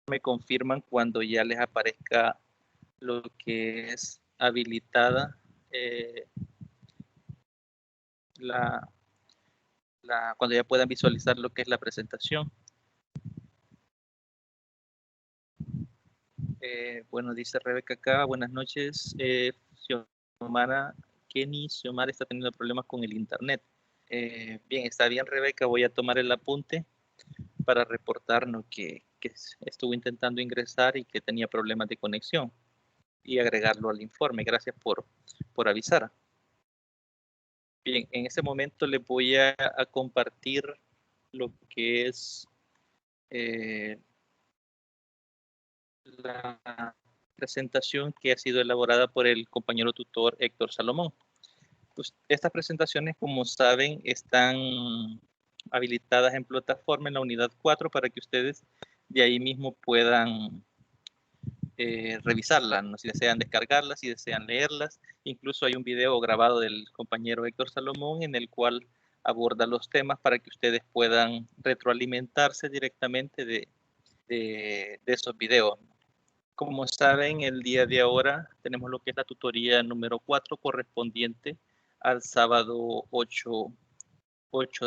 me confirman cuando ya les aparezca lo que es habilitada cuando ya puedan visualizar lo que es la presentación. Bueno, dice Rebeca acá, buenas noches. Xiomara, Kenny, Xiomara está teniendo problemas con el internet. Bien, está bien, Rebeca, voy a tomar el apunte para reportarnos que estuvo intentando ingresar y que tenía problemas de conexión y agregarlo al informe. Gracias por avisar. Bien, en este momento les voy a compartir lo que es la presentación que ha sido elaborada por el compañero tutor Héctor Salomón. Pues, estas presentaciones, como saben, están habilitadas en plataforma en la unidad 4 para que ustedes de ahí mismo puedan revisarlas, ¿no? Si desean descargarlas, si desean leerlas. Incluso hay un video grabado del compañero Héctor Salomón en el cual aborda los temas para que ustedes puedan retroalimentarse directamente de esos videos. Como saben, el día de ahora tenemos lo que es la tutoría número 4 correspondiente al sábado 8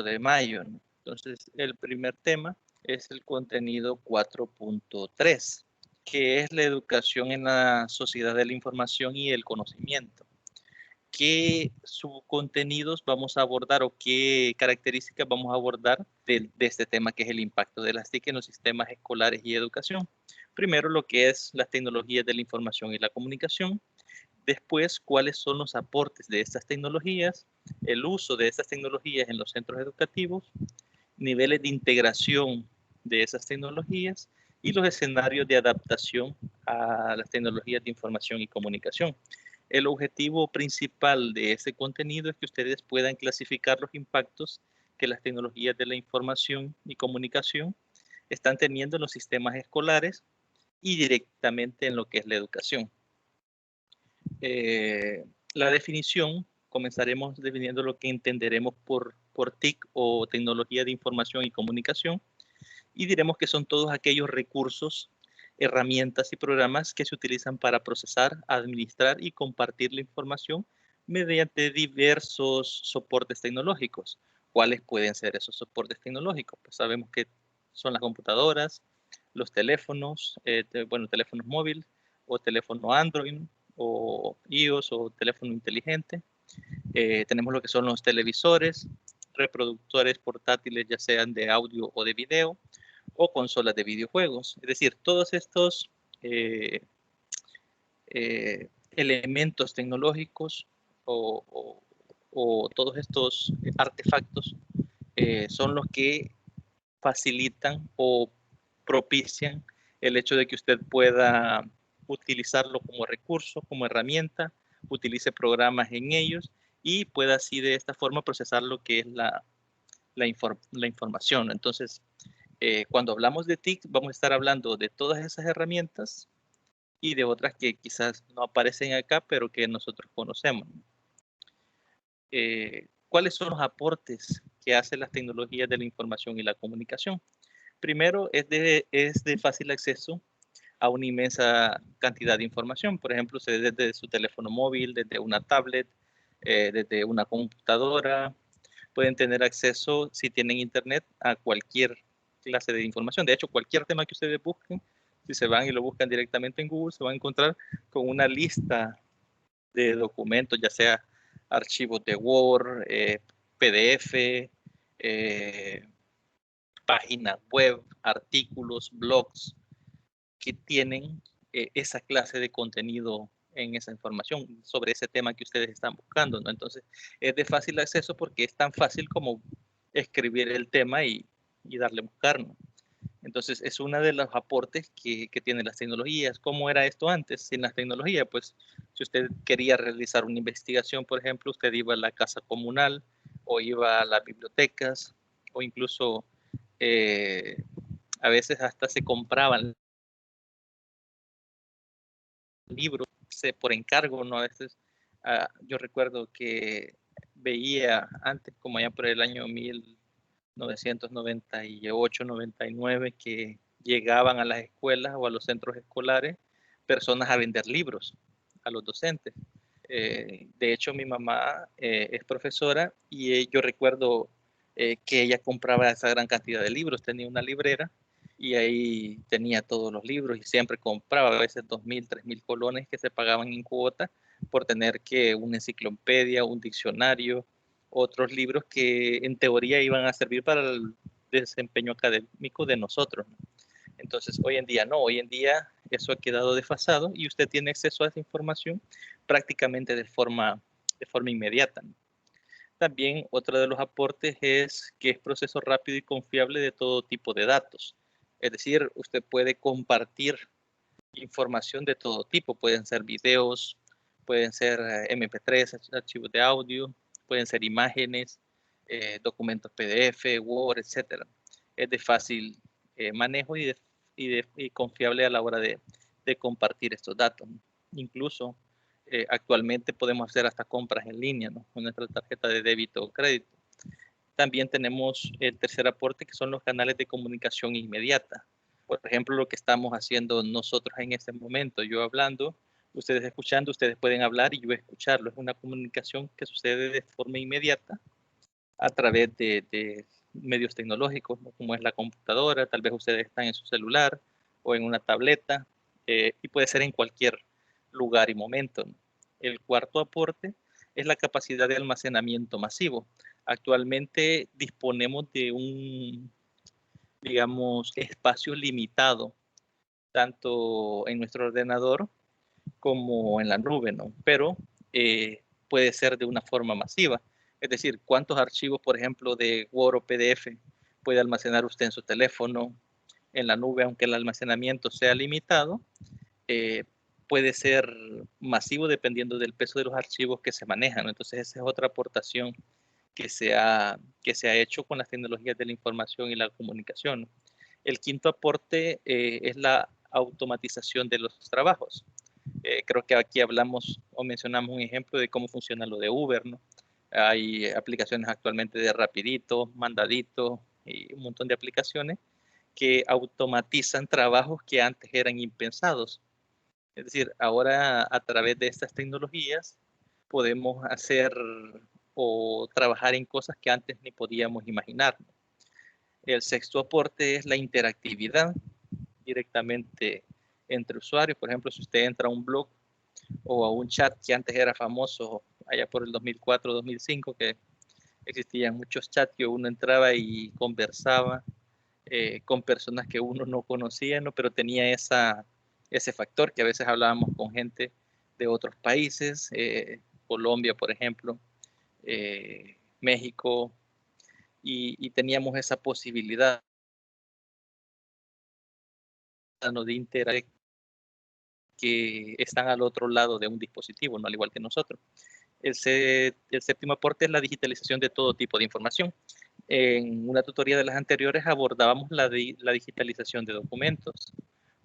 de mayo. Entonces, el primer tema es el contenido 4.3, que es la educación en la sociedad de la información y el conocimiento. ¿Qué subcontenidos vamos a abordar o qué características vamos a abordar de este tema que es el impacto de las TIC en los sistemas escolares y educación? Primero, lo que es las tecnologías de la información y la comunicación. Después, cuáles son los aportes de estas tecnologías, el uso de estas tecnologías en los centros educativos, niveles de integración de esas tecnologías y los escenarios de adaptación a las tecnologías de información y comunicación. El objetivo principal de este contenido es que ustedes puedan clasificar los impactos que las tecnologías de la información y comunicación están teniendo en los sistemas escolares y directamente en lo que es la educación. La definición, comenzaremos definiendo lo que entenderemos por TIC o tecnología de información y comunicación, y diremos que son todos aquellos recursos, herramientas y programas que se utilizan para procesar, administrar y compartir la información mediante diversos soportes tecnológicos. ¿Cuáles pueden ser esos soportes tecnológicos? Pues sabemos que son las computadoras, los teléfonos, teléfonos móviles o teléfono Android o iOS o teléfono inteligente. Tenemos lo que son los televisores, reproductores portátiles, ya sean de audio o de video, o consolas de videojuegos. Es decir, todos estos elementos tecnológicos o todos estos artefactos son los que facilitan o propician el hecho de que usted pueda utilizarlo como recurso, como herramienta, utilice programas en ellos y pueda así de esta forma procesar lo que es la información. Entonces, cuando hablamos de TIC, vamos a estar hablando de todas esas herramientas y de otras que quizás no aparecen acá, pero que nosotros conocemos. ¿Cuáles son los aportes que hacen las tecnologías de la información y la comunicación? Primero, es de fácil acceso a una inmensa cantidad de información. Por ejemplo, ustedes desde su teléfono móvil, desde una tablet, desde una computadora, pueden tener acceso, si tienen internet, a cualquier clase de información. De hecho, cualquier tema que ustedes busquen, si se van y lo buscan directamente en Google, se van a encontrar con una lista de documentos, ya sea archivos de Word, PDF, páginas web, artículos, blogs, que tienen esa clase de contenido en esa información sobre ese tema que ustedes están buscando, ¿no? Entonces, es de fácil acceso porque es tan fácil como escribir el tema y darle a buscar, ¿no? Entonces, es uno de los aportes que tienen las tecnologías. ¿Cómo era esto antes sin las tecnologías? Pues, si usted quería realizar una investigación, por ejemplo, usted iba a la casa comunal o iba a las bibliotecas o incluso a veces hasta se compraban libros por encargo, ¿no? A veces yo recuerdo que veía antes, como allá por el año 1998, 99, que llegaban a las escuelas o a los centros escolares personas a vender libros a los docentes. De hecho, mi mamá es profesora y yo recuerdo que ella compraba esa gran cantidad de libros, tenía una librera y ahí tenía todos los libros y siempre compraba a veces 2.000, 3.000 colones que se pagaban en cuota por tener que una enciclopedia, un diccionario, otros libros que en teoría iban a servir para el desempeño académico de nosotros, ¿no? Entonces, hoy en día no, hoy en día eso ha quedado desfasado y usted tiene acceso a esa información prácticamente de forma inmediata, ¿no? También otro de los aportes es que es proceso rápido y confiable de todo tipo de datos. Es decir, usted puede compartir información de todo tipo. Pueden ser videos, pueden ser MP3, archivos de audio, pueden ser imágenes, documentos PDF, Word, etcétera. Es de fácil manejo y confiable a la hora de compartir estos datos. Incluso actualmente podemos hacer hasta compras en línea, ¿no? Con nuestra tarjeta de débito o crédito. También tenemos el tercer aporte, que son los canales de comunicación inmediata. Por ejemplo, lo que estamos haciendo nosotros en este momento, yo hablando, ustedes escuchando, ustedes pueden hablar y yo escucharlo. Es una comunicación que sucede de forma inmediata a través de medios tecnológicos, ¿no? Como es la computadora, tal vez ustedes están en su celular o en una tableta, y puede ser en cualquier lugar y momento, ¿no? El cuarto aporte es la capacidad de almacenamiento masivo. Actualmente disponemos de un, digamos, espacio limitado, tanto en nuestro ordenador como en la nube, ¿no? Pero puede ser de una forma masiva. Es decir, cuántos archivos, por ejemplo, de Word o PDF puede almacenar usted en su teléfono, en la nube, aunque el almacenamiento sea limitado, eh, puede ser masivo dependiendo del peso de los archivos que se manejan, ¿no? Entonces, esa es otra aportación que se ha hecho con las tecnologías de la información y la comunicación. El quinto aporte es la automatización de los trabajos. Creo que aquí hablamos o mencionamos un ejemplo de cómo funciona lo de Uber, ¿no? Hay aplicaciones actualmente de Rapidito, Mandadito y un montón de aplicaciones que automatizan trabajos que antes eran impensados. Es decir, ahora a través de estas tecnologías podemos hacer o trabajar en cosas que antes ni podíamos imaginar. El sexto aporte es la interactividad directamente entre usuarios. Por ejemplo, si usted entra a un blog o a un chat que antes era famoso allá por el 2004, 2005, que existían muchos chats que uno entraba y conversaba con personas que uno no conocía, ¿no? Pero tenía ese factor que a veces hablábamos con gente de otros países, Colombia, por ejemplo, México, y teníamos esa posibilidad, ¿no? De interactuar que están al otro lado de un dispositivo, ¿no? Al igual que nosotros. El séptimo aporte es la digitalización de todo tipo de información. En una tutoría de las anteriores abordábamos la digitalización de documentos,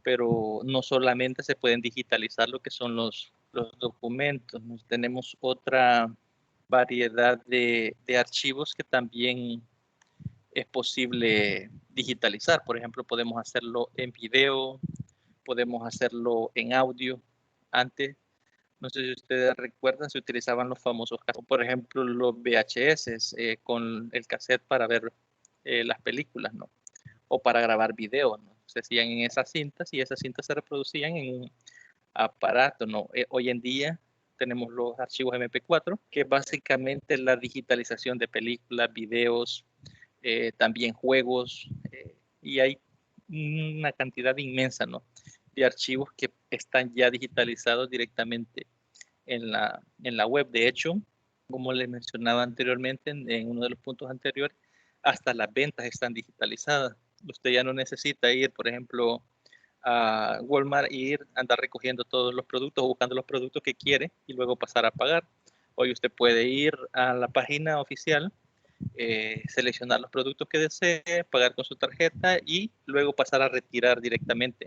pero no solamente se pueden digitalizar lo que son los documentos, tenemos otra variedad de archivos que también es posible digitalizar. Por ejemplo, podemos hacerlo en video, podemos hacerlo en audio. Antes, no sé si ustedes recuerdan, se utilizaban los famosos, por ejemplo, los VHS con el cassette para ver las películas, ¿no? O para grabar videos, ¿no? Se hacían en esas cintas y esas cintas se reproducían en un aparato, ¿no? Hoy en día tenemos los archivos MP4, que básicamente es la digitalización de películas, videos, también juegos, y hay una cantidad inmensa, ¿no? De archivos que están ya digitalizados directamente en la web. De hecho, como les mencionaba anteriormente en uno de los puntos anteriores, hasta las ventas están digitalizadas. Usted ya no necesita ir, por ejemplo, a Walmart e ir, andar recogiendo todos los productos, buscando los productos que quiere y luego pasar a pagar. Hoy usted puede ir a la página oficial, seleccionar los productos que desee, pagar con su tarjeta y luego pasar a retirar directamente,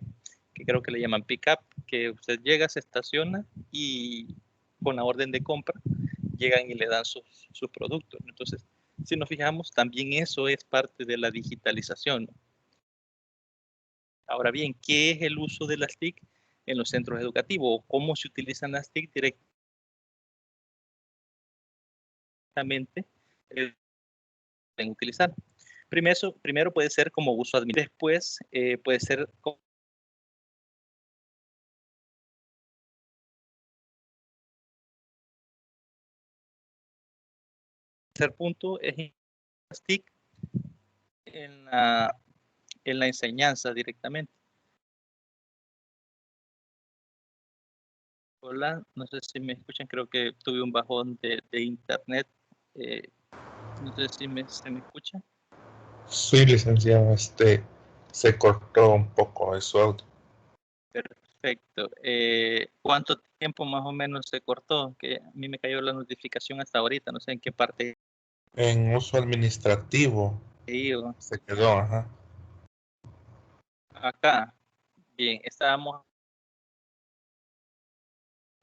que creo que le llaman pick-up, que usted llega, se estaciona y con la orden de compra llegan y le dan sus productos. Entonces, si nos fijamos, también eso es parte de la digitalización, ¿no? Ahora bien, ¿qué es el uso de las TIC en los centros educativos? ¿O cómo se utilizan las TIC directamente en utilizar? Primero puede ser como uso administrativo, después puede ser como tercer punto es las TIC en la enseñanza directamente. Hola, no sé si me escuchan, creo que tuve un bajón de internet. No sé si se me escucha. Sí, licenciado, se cortó un poco su audio. Perfecto. ¿Cuánto tiempo más o menos se cortó? Que a mí me cayó la notificación hasta ahorita, no sé en qué parte. En uso administrativo se quedó, ajá. Acá, bien, estábamos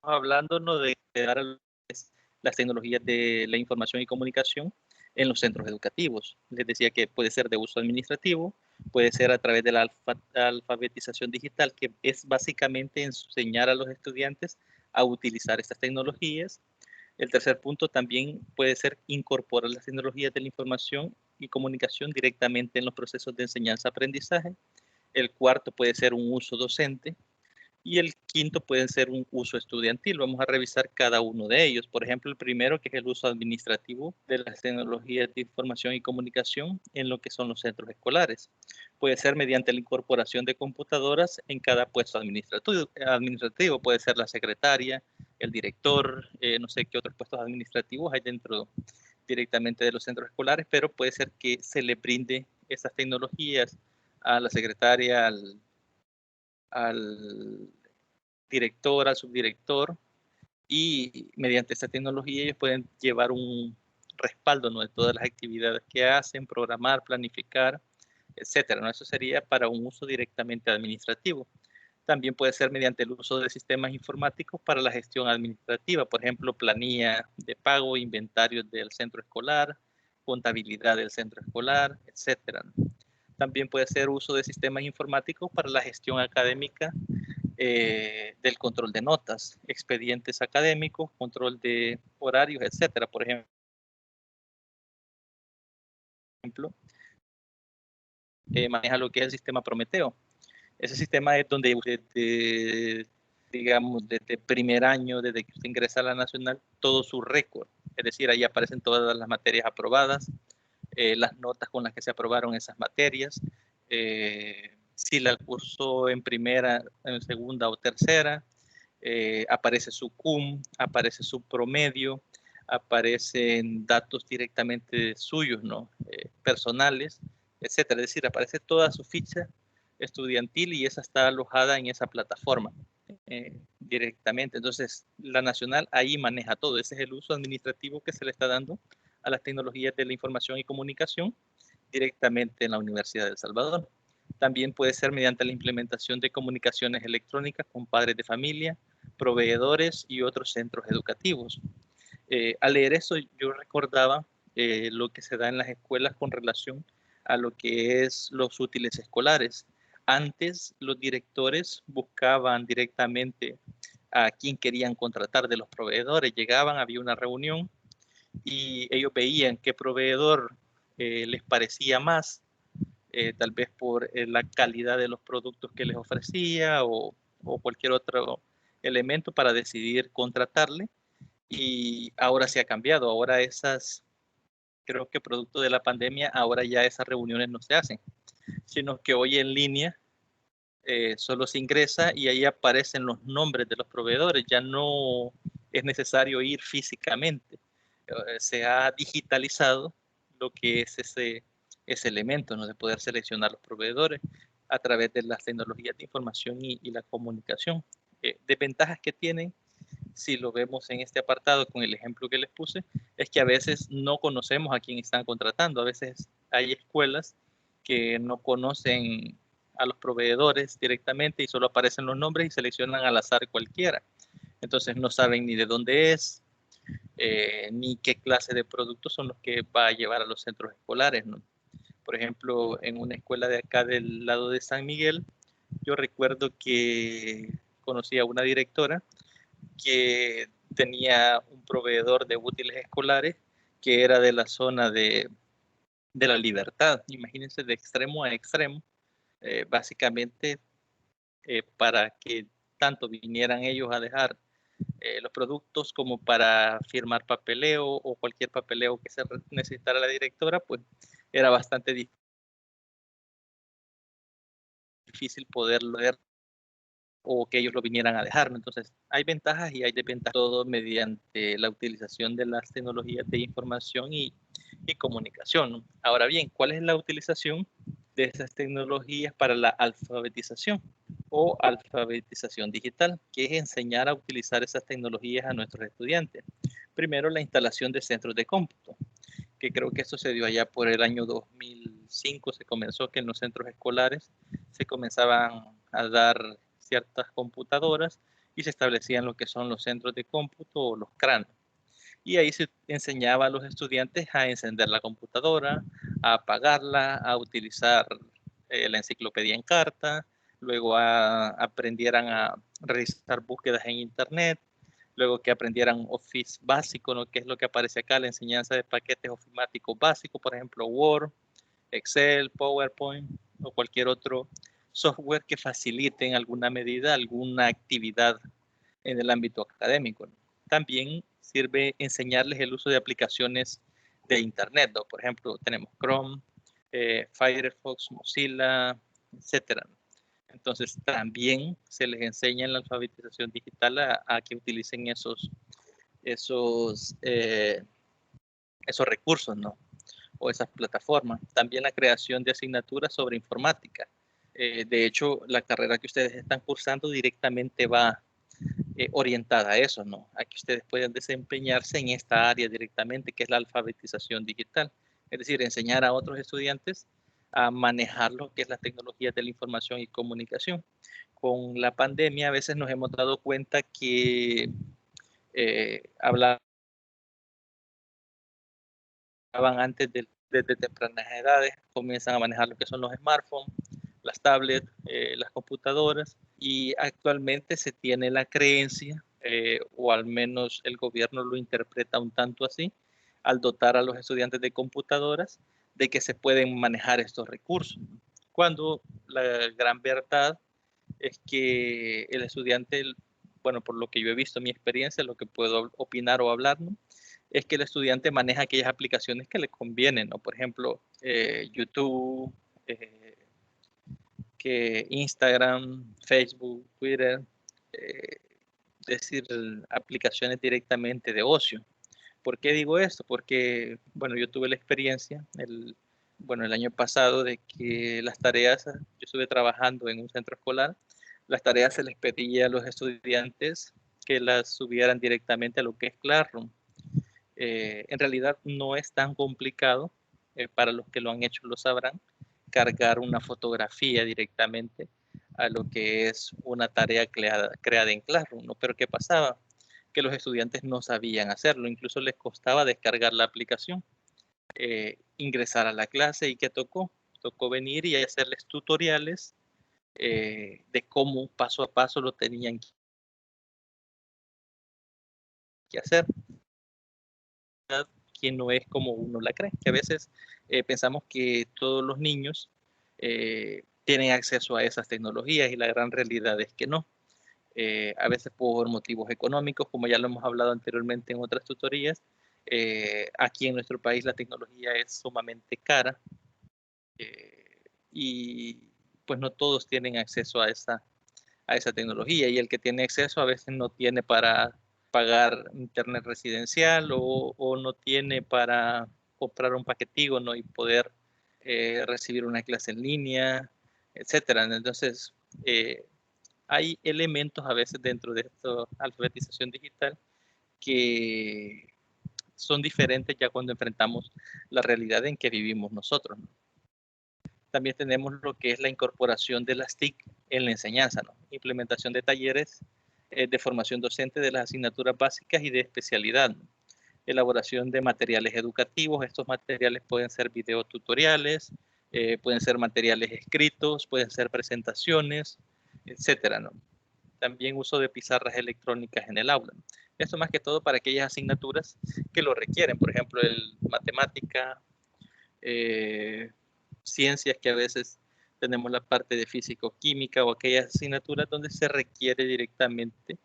hablándonos de dar las tecnologías de la información y comunicación en los centros educativos. Les decía que puede ser de uso administrativo, puede ser a través de la alfabetización digital, que es básicamente enseñar a los estudiantes a utilizar estas tecnologías. El tercer punto también puede ser incorporar las tecnologías de la información y comunicación directamente en los procesos de enseñanza-aprendizaje. El cuarto puede ser un uso docente. Y el quinto puede ser un uso estudiantil. Vamos a revisar cada uno de ellos. Por ejemplo, el primero, que es el uso administrativo de las tecnologías de información y comunicación en lo que son los centros escolares. Puede ser mediante la incorporación de computadoras en cada puesto administrativo. Puede ser la secretaria, el director, no sé qué otros puestos administrativos hay dentro directamente de los centros escolares, pero puede ser que se le brinde esas tecnologías a la secretaria, al director, al subdirector, y mediante esta tecnología ellos pueden llevar un respaldo, ¿no?, de todas las actividades que hacen, programar, planificar, etcétera, ¿no? Eso sería para un uso directamente administrativo. También puede ser mediante el uso de sistemas informáticos para la gestión administrativa, por ejemplo, planilla de pago, inventarios del centro escolar, contabilidad del centro escolar, etcétera, ¿no? También puede ser uso de sistemas informáticos para la gestión académica, del control de notas, expedientes académicos, control de horarios, etcétera. Por ejemplo, maneja lo que es el sistema Prometeo. Ese sistema es donde usted, digamos, desde primer año, desde que usted ingresa a la nacional, todo su récord. Es decir, ahí aparecen todas las materias aprobadas, las notas con las que se aprobaron esas materias, si la cursó en primera, en segunda o tercera, aparece su cum, aparece su promedio, aparecen datos directamente suyos, ¿no? Personales, etcétera. Es decir, aparece toda su ficha estudiantil y esa está alojada en esa plataforma directamente. Entonces, la nacional ahí maneja todo. Ese es el uso administrativo que se le está dando a las tecnologías de la información y comunicación directamente en la Universidad de El Salvador. También puede ser mediante la implementación de comunicaciones electrónicas con padres de familia, proveedores y otros centros educativos. Al leer eso, yo recordaba lo que se da en las escuelas con relación a lo que es los útiles escolares. Antes, los directores buscaban directamente a quién querían contratar de los proveedores. Llegaban, había una reunión y ellos veían qué proveedor les parecía más, tal vez por la calidad de los productos que les ofrecía o cualquier otro elemento para decidir contratarle. Y ahora se ha cambiado, ahora creo que producto de la pandemia, ahora ya esas reuniones no se hacen, sino que hoy en línea solo se ingresa y ahí aparecen los nombres de los proveedores, ya no es necesario ir físicamente, se ha digitalizado lo que es ese elemento, ¿no?, de poder seleccionar los proveedores a través de las tecnologías de información y la comunicación. Desventajas que tienen, si lo vemos en este apartado con el ejemplo que les puse, es que a veces no conocemos a quién están contratando. A veces hay escuelas que no conocen a los proveedores directamente y solo aparecen los nombres y seleccionan al azar cualquiera. Entonces no saben ni de dónde es, ni qué clase de productos son los que va a llevar a los centros escolares, ¿no? Por ejemplo, en una escuela de acá del lado de San Miguel, yo recuerdo que conocí a una directora que tenía un proveedor de útiles escolares que era de la zona de la Libertad. Imagínense, de extremo a extremo, básicamente para que tanto vinieran ellos a dejar los productos como para firmar papeleo o cualquier papeleo que se necesitara la directora, pues era bastante difícil poderlo ver o que ellos lo vinieran a dejar, ¿no? Entonces, hay ventajas y hay desventajas, todo mediante la utilización de las tecnologías de información y comunicación, ¿no? Ahora bien, ¿cuál es la utilización de esas tecnologías para la alfabetización o alfabetización digital? Que es enseñar a utilizar esas tecnologías a nuestros estudiantes. Primero, la instalación de centros de cómputo, que creo que esto se dio allá por el año 2005, se comenzó que en los centros escolares se comenzaban a dar ciertas computadoras y se establecían lo que son los centros de cómputo o los CRAN. Y ahí se enseñaba a los estudiantes a encender la computadora, a apagarla, a utilizar la enciclopedia en carta, luego aprendieran a realizar búsquedas en internet, luego que aprendieran Office básico, ¿no? Que es lo que aparece acá, la enseñanza de paquetes ofimáticos básicos, por ejemplo, Word, Excel, PowerPoint o cualquier otro software que facilite en alguna medida alguna actividad en el ámbito académico, ¿no? También sirve enseñarles el uso de aplicaciones de Internet, ¿no? Por ejemplo, tenemos Chrome, Firefox, Mozilla, etcétera, ¿no? Entonces, también se les enseña en la alfabetización digital a que utilicen esos recursos, ¿no? O esas plataformas. También la creación de asignaturas sobre informática. De hecho, la carrera que ustedes están cursando directamente va orientada a eso, ¿no? A que ustedes puedan desempeñarse en esta área directamente, que es la alfabetización digital. Es decir, enseñar a otros estudiantes a manejar lo que es la tecnología de la información y comunicación. Con la pandemia a veces nos hemos dado cuenta que hablaban antes desde tempranas edades, comienzan a manejar lo que son los smartphones, las tablets, las computadoras, y actualmente se tiene la creencia, o al menos el gobierno lo interpreta un tanto así, al dotar a los estudiantes de computadoras, de que se pueden manejar estos recursos, cuando la gran verdad es que el estudiante, bueno, por lo que yo he visto en mi experiencia, lo que puedo opinar o hablar, ¿no? Es que el estudiante maneja aquellas aplicaciones que le convienen, ¿no? Por ejemplo, YouTube, que Instagram, Facebook, Twitter, es decir, aplicaciones directamente de ocio. ¿Por qué digo esto? Porque, bueno, yo tuve la experiencia, el año pasado, de que las tareas, yo estuve trabajando en un centro escolar, las tareas se les pedía a los estudiantes que las subieran directamente a lo que es Classroom. En realidad no es tan complicado, para los que lo han hecho lo sabrán, cargar una fotografía directamente a lo que es una tarea creada en Classroom, ¿no? Pero ¿qué pasaba? Que los estudiantes no sabían hacerlo, incluso les costaba descargar la aplicación, ingresar a la clase, y ¿qué tocó? Tocó venir y hacerles tutoriales de cómo paso a paso lo tenían que hacer, que no es como uno la cree, que a veces pensamos que todos los niños tienen acceso a esas tecnologías, y la gran realidad es que no. A veces por motivos económicos, como ya lo hemos hablado anteriormente en otras tutorías, aquí en nuestro país la tecnología es sumamente cara, y pues no todos tienen acceso a esa tecnología, y el que tiene acceso a veces no tiene para pagar internet residencial, o no tiene para comprar un paquetico, ¿no? Y poder recibir una clase en línea, etcétera. Entonces, hay elementos a veces dentro de esta alfabetización digital que son diferentes ya cuando enfrentamos la realidad en que vivimos nosotros, ¿no? También tenemos lo que es la incorporación de las TIC en la enseñanza, ¿no? Implementación de talleres de formación docente de las asignaturas básicas y de especialidad, ¿no? Elaboración de materiales educativos. Estos materiales pueden ser videotutoriales, pueden ser materiales escritos, pueden ser presentaciones, etcétera, ¿no? También uso de pizarras electrónicas en el aula. Esto más que todo para aquellas asignaturas que lo requieren, por ejemplo, el matemática, ciencias, que a veces tenemos la parte de físico-química, o aquellas asignaturas donde se requiere directamente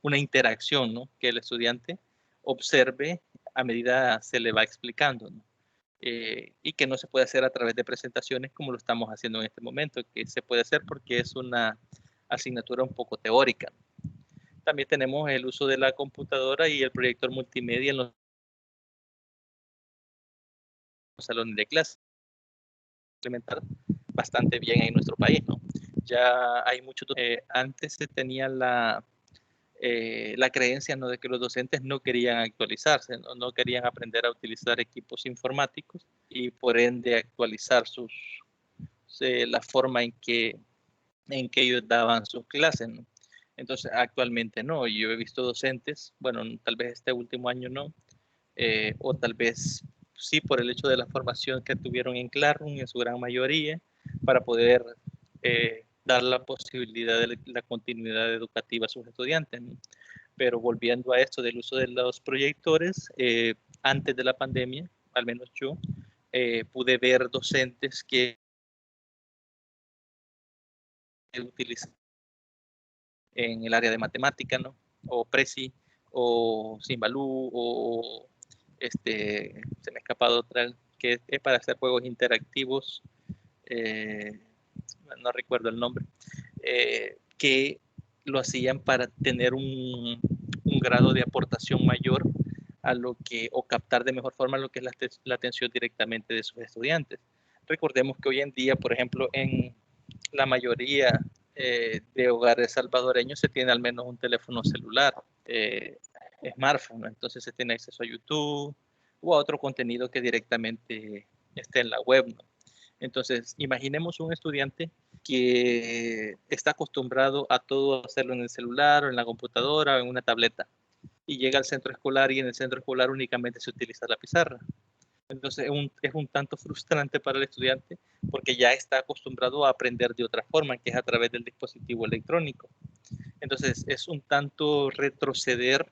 una interacción, ¿no? Que el estudiante observe a medida se le va explicando, ¿no? Y que no se puede hacer a través de presentaciones como lo estamos haciendo en este momento, que se puede hacer porque es una asignatura un poco teórica. También tenemos el uso de la computadora y el proyector multimedia en los salones de clase, implementar bastante bien en nuestro país, ¿no? Ya hay mucho, antes se tenía la creencia, ¿no?, de que los docentes no querían actualizarse, no querían aprender a utilizar equipos informáticos y por ende actualizar la forma en que ellos daban sus clases, ¿no? Entonces actualmente no, yo he visto docentes, bueno, tal vez este último año no, o tal vez sí por el hecho de la formación que tuvieron en Classroom en su gran mayoría, para poder dar la posibilidad de la continuidad educativa a sus estudiantes, ¿no? Pero volviendo a esto del uso de los proyectores, antes de la pandemia, al menos yo, pude ver docentes que utilizan en el área de matemática, ¿no? O Prezi, o Simbalú, o se me ha escapado otra, que es para hacer juegos interactivos, no recuerdo el nombre, que lo hacían para tener un grado de aportación mayor a lo que, o captar de mejor forma lo que es la atención directamente de sus estudiantes. Recordemos que hoy en día, por ejemplo, en la mayoría de hogares salvadoreños se tiene al menos un teléfono celular, smartphone, entonces se tiene acceso a YouTube o a otro contenido que directamente esté en la web, ¿no? Entonces, imaginemos un estudiante que está acostumbrado a todo hacerlo en el celular o en la computadora o en una tableta, y llega al centro escolar y en el centro escolar únicamente se utiliza la pizarra. Entonces es un tanto frustrante para el estudiante porque ya está acostumbrado a aprender de otra forma, que es a través del dispositivo electrónico. Entonces es un tanto retroceder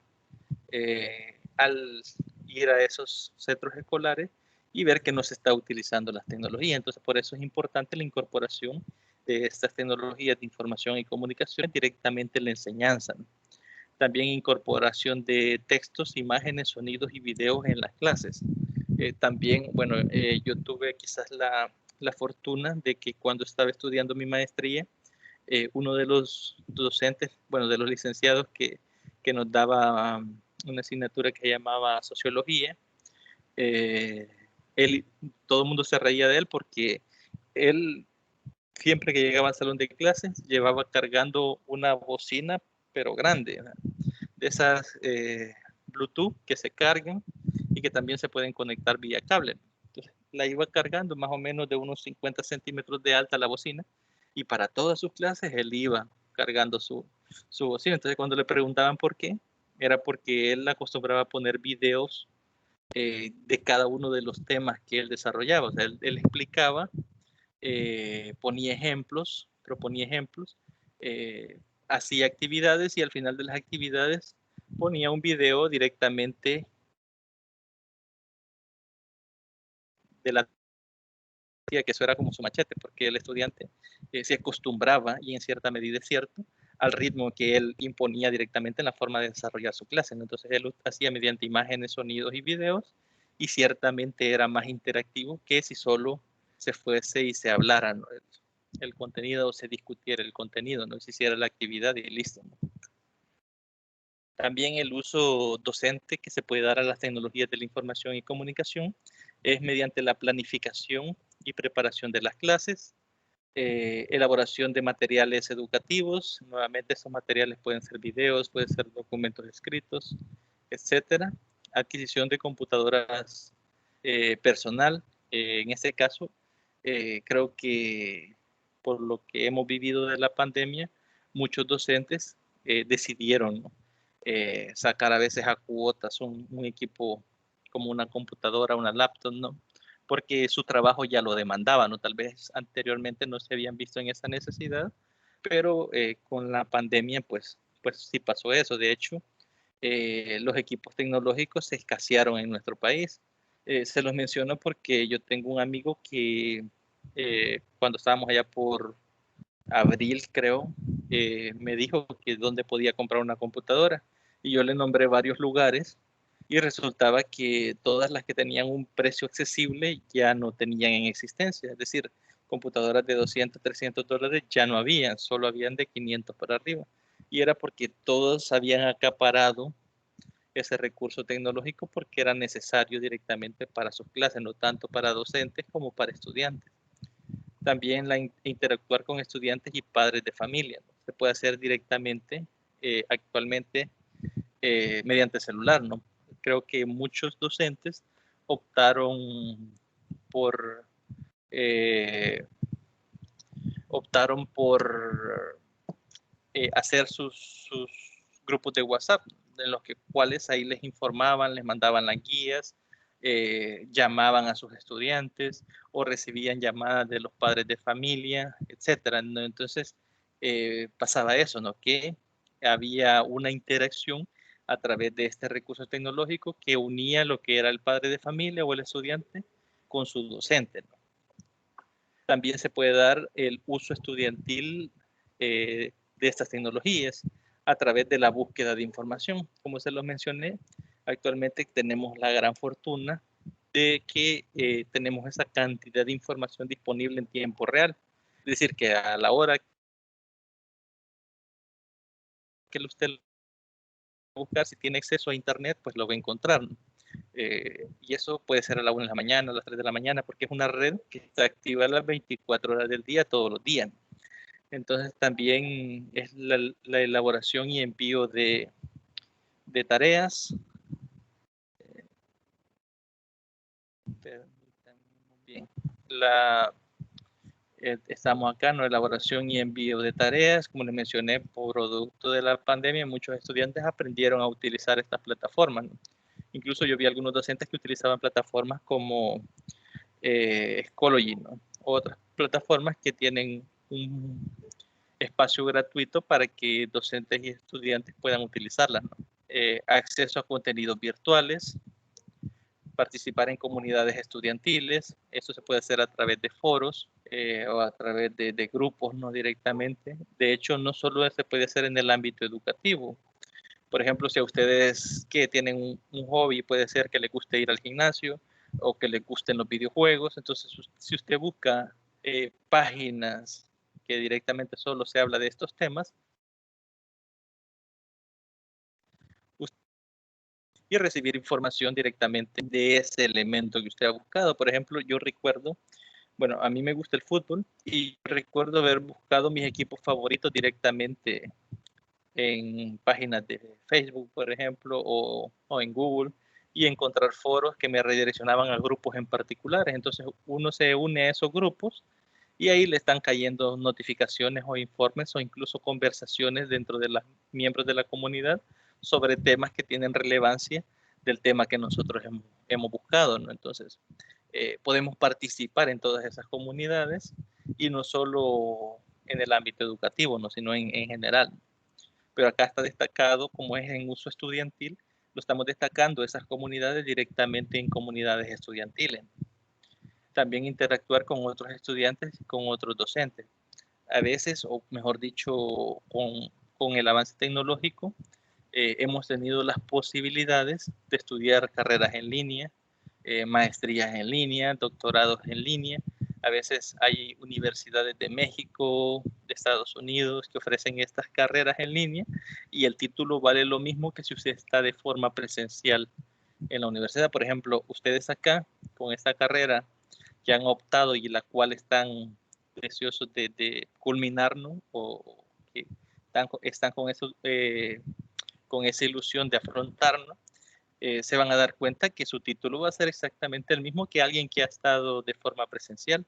al ir a esos centros escolares y ver que no se está utilizando las tecnologías. Entonces por eso es importante la incorporación de estas tecnologías de información y comunicación directamente en la enseñanza, ¿no? También incorporación de textos, imágenes, sonidos y videos en las clases. También, bueno, yo tuve quizás la fortuna de que cuando estaba estudiando mi maestría, uno de los docentes, bueno, de los licenciados que nos daba una asignatura que se llamaba sociología, él, todo el mundo se reía de él porque él siempre que llegaba al salón de clases llevaba cargando una bocina, pero grande, ¿no?, de esas Bluetooth que se cargan y que también se pueden conectar vía cable. Entonces, la iba cargando más o menos de unos 50 centímetros de alta la bocina, y para todas sus clases él iba cargando su bocina. Entonces, cuando le preguntaban por qué, era porque él acostumbraba a poner videos de cada uno de los temas que él desarrollaba. O sea, él explicaba, ponía ejemplos, proponía ejemplos, hacía actividades y al final de las actividades ponía un video directamente de la que eso era como su machete, porque el estudiante se acostumbraba, y en cierta medida es cierto, al ritmo que él imponía directamente en la forma de desarrollar su clase, ¿no? Entonces él lo hacía mediante imágenes, sonidos y videos, y ciertamente era más interactivo que si solo se fuese y se hablara, ¿no?, el contenido, o se discutiera el contenido, no se hiciera la actividad y listo, ¿no? También el uso docente que se puede dar a las tecnologías de la información y comunicación es mediante la planificación y preparación de las clases, elaboración de materiales educativos. Nuevamente, esos materiales pueden ser videos, pueden ser documentos escritos, etcétera. Adquisición de computadoras personal. En este caso, creo que por lo que hemos vivido de la pandemia, muchos docentes decidieron, ¿no?, sacar a veces a cuotas un equipo como una computadora, una laptop, ¿no?, porque su trabajo ya lo demandaba, ¿no? Tal vez anteriormente no se habían visto en esa necesidad, pero con la pandemia, pues sí pasó eso. De hecho, los equipos tecnológicos se escasearon en nuestro país. Se los menciono porque yo tengo un amigo que cuando estábamos allá por abril, creo, me dijo que dónde podía comprar una computadora y yo le nombré varios lugares y resultaba que todas las que tenían un precio accesible ya no tenían en existencia, es decir, computadoras de 200, 300 dólares ya no habían, solo habían de 500 para arriba. Y era porque todos habían acaparado ese recurso tecnológico porque era necesario directamente para sus clases, no tanto para docentes como para estudiantes. También interactuar con estudiantes y padres de familia, ¿no? Se puede hacer directamente actualmente mediante celular, ¿no? Creo que muchos docentes optaron por hacer sus grupos de WhatsApp, en los cuales ahí les informaban, les mandaban las guías, llamaban a sus estudiantes o recibían llamadas de los padres de familia, etcétera, ¿no? Entonces pasaba eso, ¿no? Que había una interacción a través de este recurso tecnológico que unía lo que era el padre de familia o el estudiante con su docente, ¿no? También se puede dar el uso estudiantil de estas tecnologías a través de la búsqueda de información. Como se lo mencioné, actualmente tenemos la gran fortuna de que tenemos esa cantidad de información disponible en tiempo real. Es decir, que a la hora que usted buscar, si tiene acceso a internet, pues lo va a encontrar, ¿no? Y eso puede ser a la 1 de la mañana, a las 3 de la mañana, porque es una red que está activa las 24 horas del día, todos los días. Entonces también es la elaboración y envío de tareas. Bien. Estamos acá en la elaboración y envío de tareas. Como les mencioné, producto de la pandemia, muchos estudiantes aprendieron a utilizar estas plataformas, ¿no? Incluso yo vi algunos docentes que utilizaban plataformas como Schoology, ¿no? Otras plataformas que tienen un espacio gratuito para que docentes y estudiantes puedan utilizarlas, ¿no? Acceso a contenidos virtuales, participar en comunidades estudiantiles, eso se puede hacer a través de foros o a través de grupos, no directamente. De hecho, no solo se puede hacer en el ámbito educativo. Por ejemplo, si a ustedes que tienen un hobby, puede ser que les guste ir al gimnasio o que les gusten los videojuegos, entonces si usted busca páginas que directamente solo se habla de estos temas, y recibir información directamente de ese elemento que usted ha buscado. Por ejemplo, yo recuerdo, bueno, a mí me gusta el fútbol y recuerdo haber buscado mis equipos favoritos directamente en páginas de Facebook, por ejemplo, o en Google, y encontrar foros que me redireccionaban a grupos en particulares. Entonces uno se une a esos grupos y ahí le están cayendo notificaciones o informes o incluso conversaciones dentro de los miembros de la comunidad sobre temas que tienen relevancia del tema que nosotros hemos buscado, ¿no? Entonces, podemos participar en todas esas comunidades y no solo en el ámbito educativo, ¿no? Sino en general. Pero acá está destacado, como es en uso estudiantil, lo estamos destacando esas comunidades directamente en comunidades estudiantiles. También interactuar con otros estudiantes y con otros docentes. A veces, o mejor dicho, con el avance tecnológico, hemos tenido las posibilidades de estudiar carreras en línea, maestrías en línea, doctorados en línea. A veces hay universidades de México, de Estados Unidos, que ofrecen estas carreras en línea y el título vale lo mismo que si usted está de forma presencial en la universidad. Por ejemplo, ustedes acá, con esta carrera que han optado y la cual están deseosos de culminar, ¿no? O que están con eso, con esa ilusión de afrontarlo, se van a dar cuenta que su título va a ser exactamente el mismo que alguien que ha estado de forma presencial.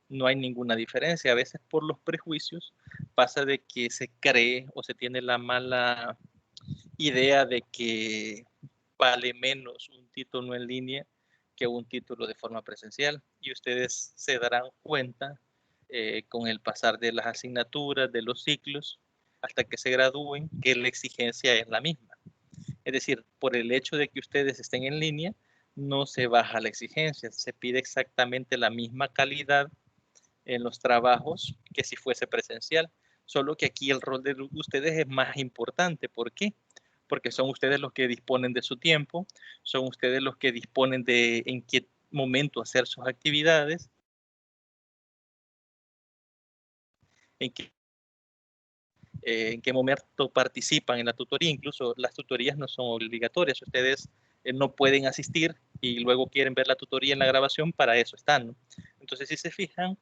No hay ninguna diferencia. A veces por los prejuicios pasa de que se cree o se tiene la mala idea de que vale menos un título en línea que un título de forma presencial, y ustedes se darán cuenta con el pasar de las asignaturas, de los ciclos, hasta que se gradúen, que la exigencia es la misma. Es decir, por el hecho de que ustedes estén en línea, no se baja la exigencia, se pide exactamente la misma calidad en los trabajos que si fuese presencial, solo que aquí el rol de ustedes es más importante. ¿Por qué? Porque son ustedes los que disponen de su tiempo, son ustedes los que disponen de en qué momento hacer sus actividades, en qué momento participan en la tutoría. Incluso las tutorías no son obligatorias, ustedes no pueden asistir y luego quieren ver la tutoría en la grabación, para eso están, ¿no? Entonces, si se fijan,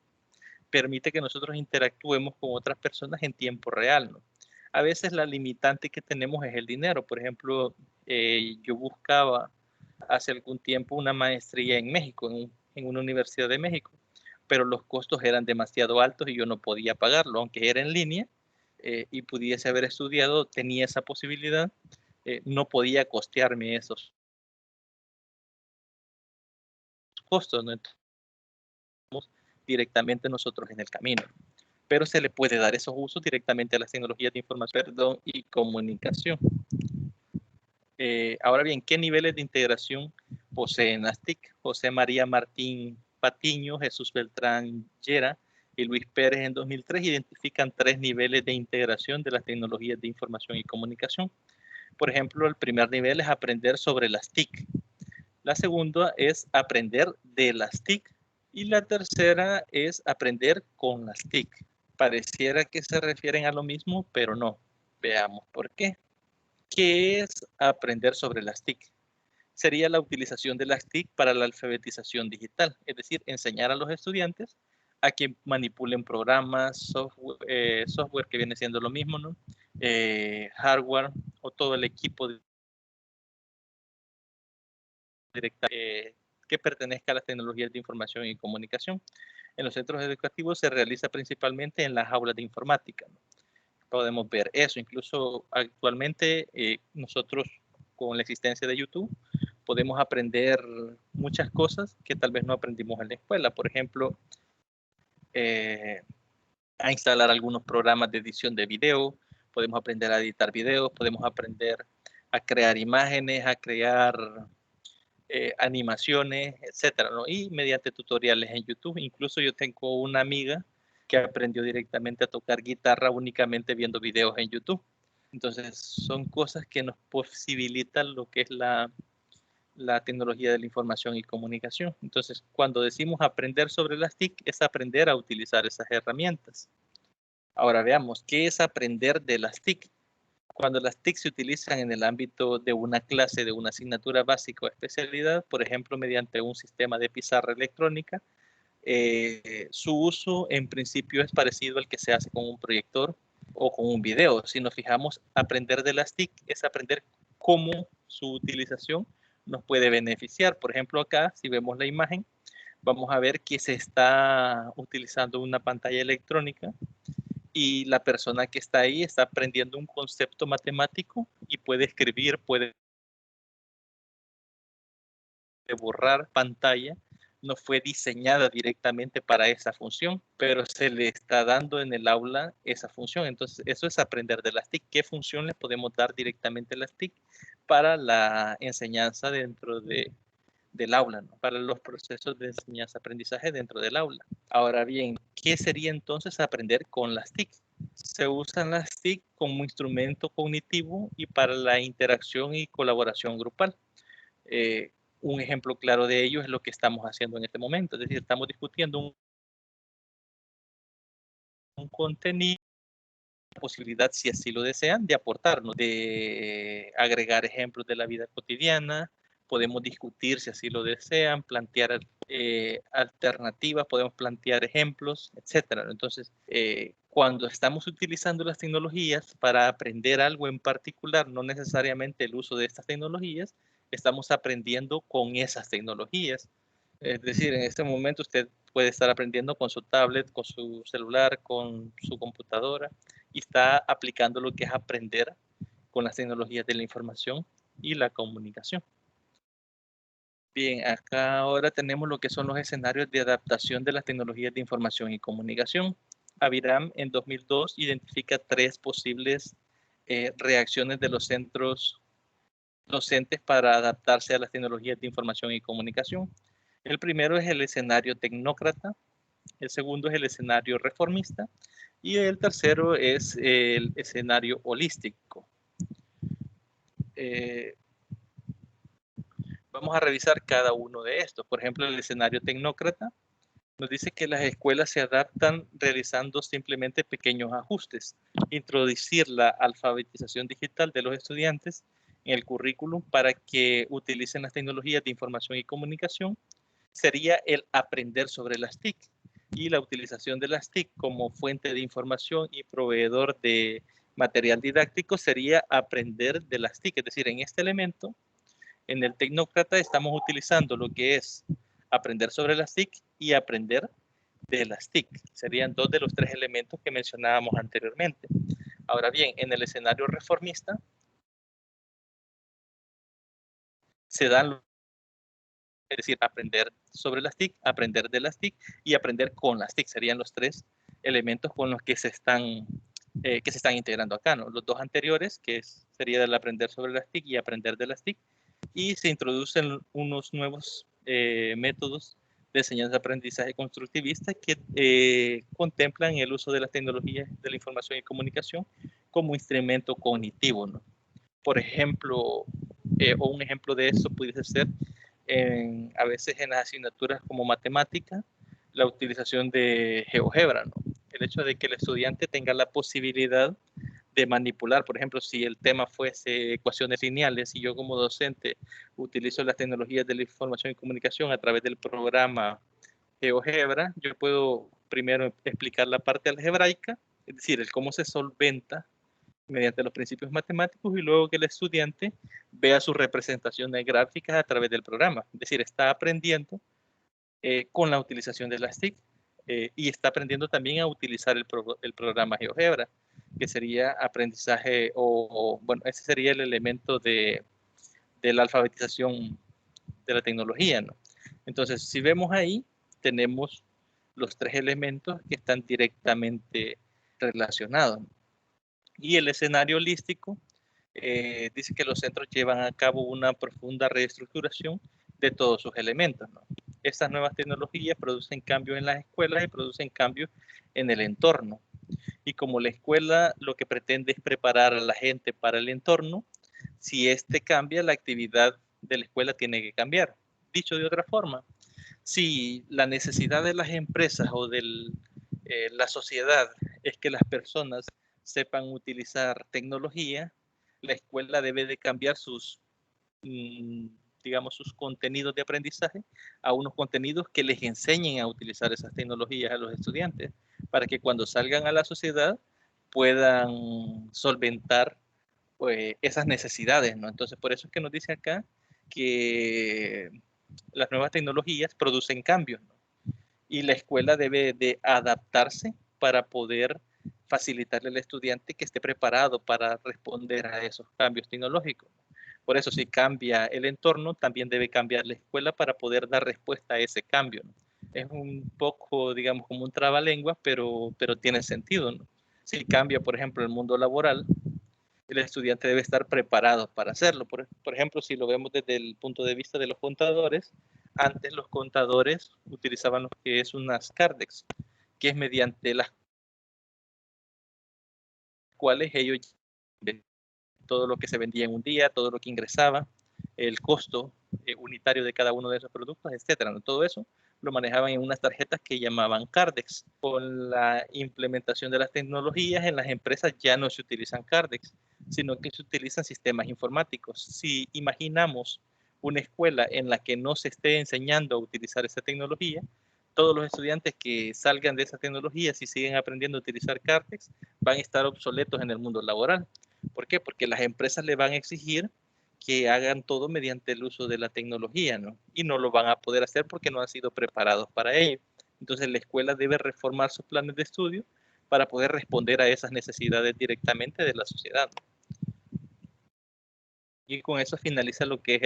permite que nosotros interactuemos con otras personas en tiempo real, ¿no? A veces la limitante que tenemos es el dinero. Por ejemplo, yo buscaba hace algún tiempo una maestría en México, en una universidad de México, pero los costos eran demasiado altos y yo no podía pagarlo, aunque era en línea y pudiese haber estudiado, tenía esa posibilidad, no podía costearme esos costos, ¿no? Entonces, directamente nosotros en el camino, pero se le puede dar esos usos directamente a las tecnologías de información, perdón, y comunicación. Ahora bien, ¿qué niveles de integración poseen las TIC? José María Martín Patiño, Jesús Beltrán Llera y Luis Pérez en 2003 identifican 3 niveles de integración de las tecnologías de información y comunicación. Por ejemplo, el primer nivel es aprender sobre las TIC. La segunda es aprender de las TIC. Y la tercera es aprender con las TIC. Pareciera que se refieren a lo mismo, pero no. Veamos por qué. ¿Qué es aprender sobre las TIC? Sería la utilización de las TIC para la alfabetización digital, es decir, enseñar a los estudiantes a que manipulen programas, software que viene siendo lo mismo, ¿no? Hardware o todo el equipo directa que pertenezca a las tecnologías de información y comunicación. En los centros educativos se realiza principalmente en las aulas de informática, ¿no? Podemos ver eso. Incluso actualmente nosotros con la existencia de YouTube podemos aprender muchas cosas que tal vez no aprendimos en la escuela. Por ejemplo, a instalar algunos programas de edición de video, podemos aprender a editar videos, podemos aprender a crear imágenes, a crear animaciones, etcétera, ¿no? Y mediante tutoriales en YouTube. Incluso yo tengo una amiga que aprendió directamente a tocar guitarra únicamente viendo videos en YouTube. Entonces, son cosas que nos posibilitan lo que es la tecnología de la información y comunicación. Entonces, cuando decimos aprender sobre las TIC, es aprender a utilizar esas herramientas. Ahora veamos, ¿qué es aprender de las TIC? Cuando las TIC se utilizan en el ámbito de una clase, de una asignatura básica o especialidad, por ejemplo, mediante un sistema de pizarra electrónica, su uso en principio es parecido al que se hace con un proyector o con un video. Si nos fijamos, aprender de las TIC es aprender cómo su utilización nos puede beneficiar. Por ejemplo, acá, si vemos la imagen, vamos a ver que se está utilizando una pantalla electrónica y la persona que está ahí está aprendiendo un concepto matemático y puede escribir, puede borrar pantalla. No fue diseñada directamente para esa función, pero se le está dando en el aula esa función. Entonces, eso es aprender de las TIC. ¿Qué función le podemos dar directamente a las TIC para la enseñanza dentro del aula, ¿no? Para los procesos de enseñanza-aprendizaje dentro del aula? Ahora bien, ¿qué sería entonces aprender con las TIC? Se usan las TIC como instrumento cognitivo y para la interacción y colaboración grupal. Un ejemplo claro de ello es lo que estamos haciendo en este momento, es decir, estamos discutiendo un contenido, posibilidad, si así lo desean, de aportarnos, de agregar ejemplos de la vida cotidiana, podemos discutir si así lo desean, plantear alternativas, podemos plantear ejemplos, etcétera. Entonces, cuando estamos utilizando las tecnologías para aprender algo en particular, no necesariamente el uso de estas tecnologías, estamos aprendiendo con esas tecnologías. Es decir, en este momento usted puede estar aprendiendo con su tablet, con su celular, con su computadora y está aplicando lo que es aprender con las tecnologías de la información y la comunicación. Bien, acá ahora tenemos lo que son los escenarios de adaptación de las tecnologías de información y comunicación. Aviram en 2002 identifica 3 posibles reacciones de los centros docentes para adaptarse a las tecnologías de información y comunicación. El primero es el escenario tecnócrata, el segundo es el escenario reformista y el tercero es el escenario holístico. Vamos a revisar cada uno de estos. Por ejemplo, el escenario tecnócrata nos dice que las escuelas se adaptan realizando simplemente pequeños ajustes. Introducir la alfabetización digital de los estudiantes en el currículum para que utilicen las tecnologías de información y comunicación sería el aprender sobre las TIC y la utilización de las TIC como fuente de información y proveedor de material didáctico sería aprender de las TIC. Es decir, en este elemento, en el tecnócrata estamos utilizando lo que es aprender sobre las TIC y aprender de las TIC. Serían 2 de los 3 elementos que mencionábamos anteriormente. Ahora bien, en el escenario reformista se dan, es decir, aprender sobre las TIC, aprender de las TIC y aprender con las TIC. Serían los 3 elementos con los que se están integrando acá, ¿no? Los 2 anteriores, que sería el aprender sobre las TIC y aprender de las TIC, y se introducen unos nuevos métodos de enseñanza-aprendizaje constructivista que contemplan el uso de las tecnologías de la información y comunicación como instrumento cognitivo, ¿no? Por ejemplo, o un ejemplo de eso pudiese ser a veces en las asignaturas como matemática, la utilización de GeoGebra, ¿no? El hecho de que el estudiante tenga la posibilidad de manipular, por ejemplo, si el tema fuese ecuaciones lineales y yo como docente utilizo las tecnologías de la información y comunicación a través del programa GeoGebra, yo puedo primero explicar la parte algebraica, es decir, el cómo se solventa mediante los principios matemáticos y luego que el estudiante vea sus representaciones gráficas a través del programa. Es decir, está aprendiendo con la utilización de las TIC y está aprendiendo también a utilizar el programa GeoGebra, que sería aprendizaje bueno, ese sería el elemento de la alfabetización de la tecnología, ¿no? Entonces, si vemos ahí, tenemos los 3 elementos que están directamente relacionados. Y el escenario holístico dice que los centros llevan a cabo una profunda reestructuración de todos sus elementos, ¿no? Estas nuevas tecnologías producen cambios en las escuelas y producen cambios en el entorno. Y como la escuela lo que pretende es preparar a la gente para el entorno, si este cambia, la actividad de la escuela tiene que cambiar. Dicho de otra forma, si la necesidad de las empresas o de la sociedad es que las personas sepan utilizar tecnología, la escuela debe de cambiar sus, digamos, sus contenidos de aprendizaje a unos contenidos que les enseñen a utilizar esas tecnologías a los estudiantes, para que cuando salgan a la sociedad puedan solventar pues, esas necesidades, ¿no? Entonces, por eso es que nos dice acá que las nuevas tecnologías producen cambios, ¿no? Y la escuela debe de adaptarse para poder facilitarle al estudiante que esté preparado para responder a esos cambios tecnológicos. Por eso, si cambia el entorno, también debe cambiar la escuela para poder dar respuesta a ese cambio, ¿no? Es un poco, digamos, como un trabalengua, pero tiene sentido, ¿no? Si cambia, por ejemplo, el mundo laboral, el estudiante debe estar preparado para hacerlo. Por ejemplo, si lo vemos desde el punto de vista de los contadores, antes los contadores utilizaban lo que es unas CARDEX, que es mediante las cuales ellos todo lo que se vendía en un día, todo lo que ingresaba, el costo unitario de cada uno de esos productos, etcétera, ¿no? Todo eso lo manejaban en unas tarjetas que llamaban CARDEX. Con la implementación de las tecnologías en las empresas ya no se utilizan CARDEX, sino que se utilizan sistemas informáticos. Si imaginamos una escuela en la que no se esté enseñando a utilizar esa tecnología, todos los estudiantes que salgan de esa tecnología, si siguen aprendiendo a utilizar CARDEX, van a estar obsoletos en el mundo laboral. ¿Por qué? Porque las empresas le van a exigir que hagan todo mediante el uso de la tecnología, ¿no? Y no lo van a poder hacer porque no han sido preparados para ello. Entonces la escuela debe reformar sus planes de estudio para poder responder a esas necesidades directamente de la sociedad, ¿no? Y con eso finaliza lo que es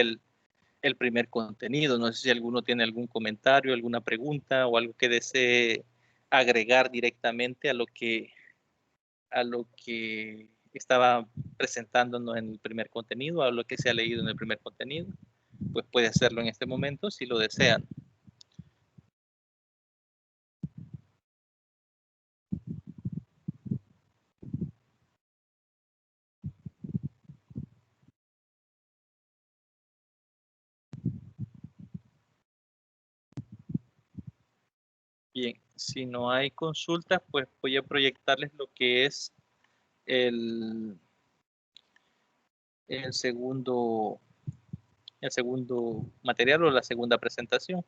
el primer contenido. No sé si alguno tiene algún comentario, alguna pregunta o algo que desee agregar directamente a lo que estaba presentándonos en el primer contenido, a lo que se ha leído en el primer contenido, pues puede hacerlo en este momento si lo desean. Bien, si no hay consultas, pues voy a proyectarles lo que es el, el segundo material o la segunda presentación.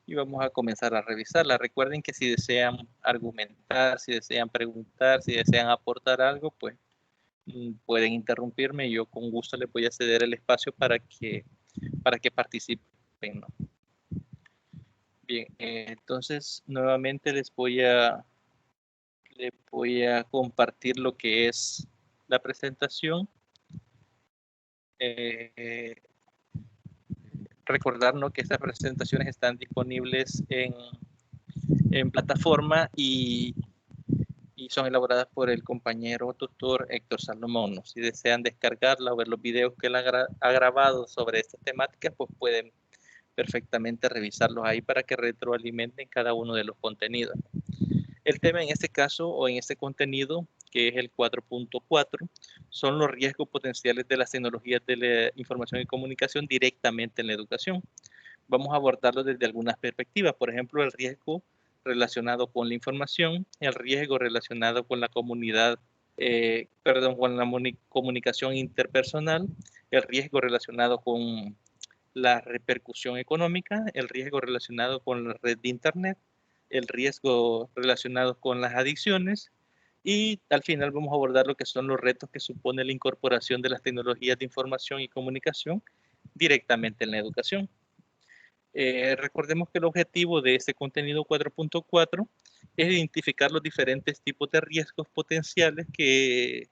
Y vamos a comenzar a revisarla. Recuerden que si desean argumentar, si desean preguntar, si desean aportar algo, pues pueden interrumpirme y yo con gusto les voy a ceder el espacio para que participen, ¿no? Bien, entonces nuevamente les voy a compartir lo que es la presentación. Recordarnos que estas presentaciones están disponibles en plataforma y son elaboradas por el compañero tutor Héctor Salomón, ¿no? Si desean descargarla o ver los videos que él ha grabado sobre estas temáticas, pues pueden perfectamente revisarlos ahí para que retroalimenten cada uno de los contenidos. El tema en este caso o en este contenido, que es el 4.4, son los riesgos potenciales de las tecnologías de la información y comunicación directamente en la educación. Vamos a abordarlo desde algunas perspectivas, por ejemplo, el riesgo relacionado con la información, el riesgo relacionado con la comunidad, con la comunicación interpersonal, el riesgo relacionado con la repercusión económica, el riesgo relacionado con la red de Internet, el riesgo relacionado con las adicciones y al final vamos a abordar lo que son los retos que supone la incorporación de las tecnologías de información y comunicación directamente en la educación. Recordemos que el objetivo de este contenido 4.4 es identificar los diferentes tipos de riesgos potenciales que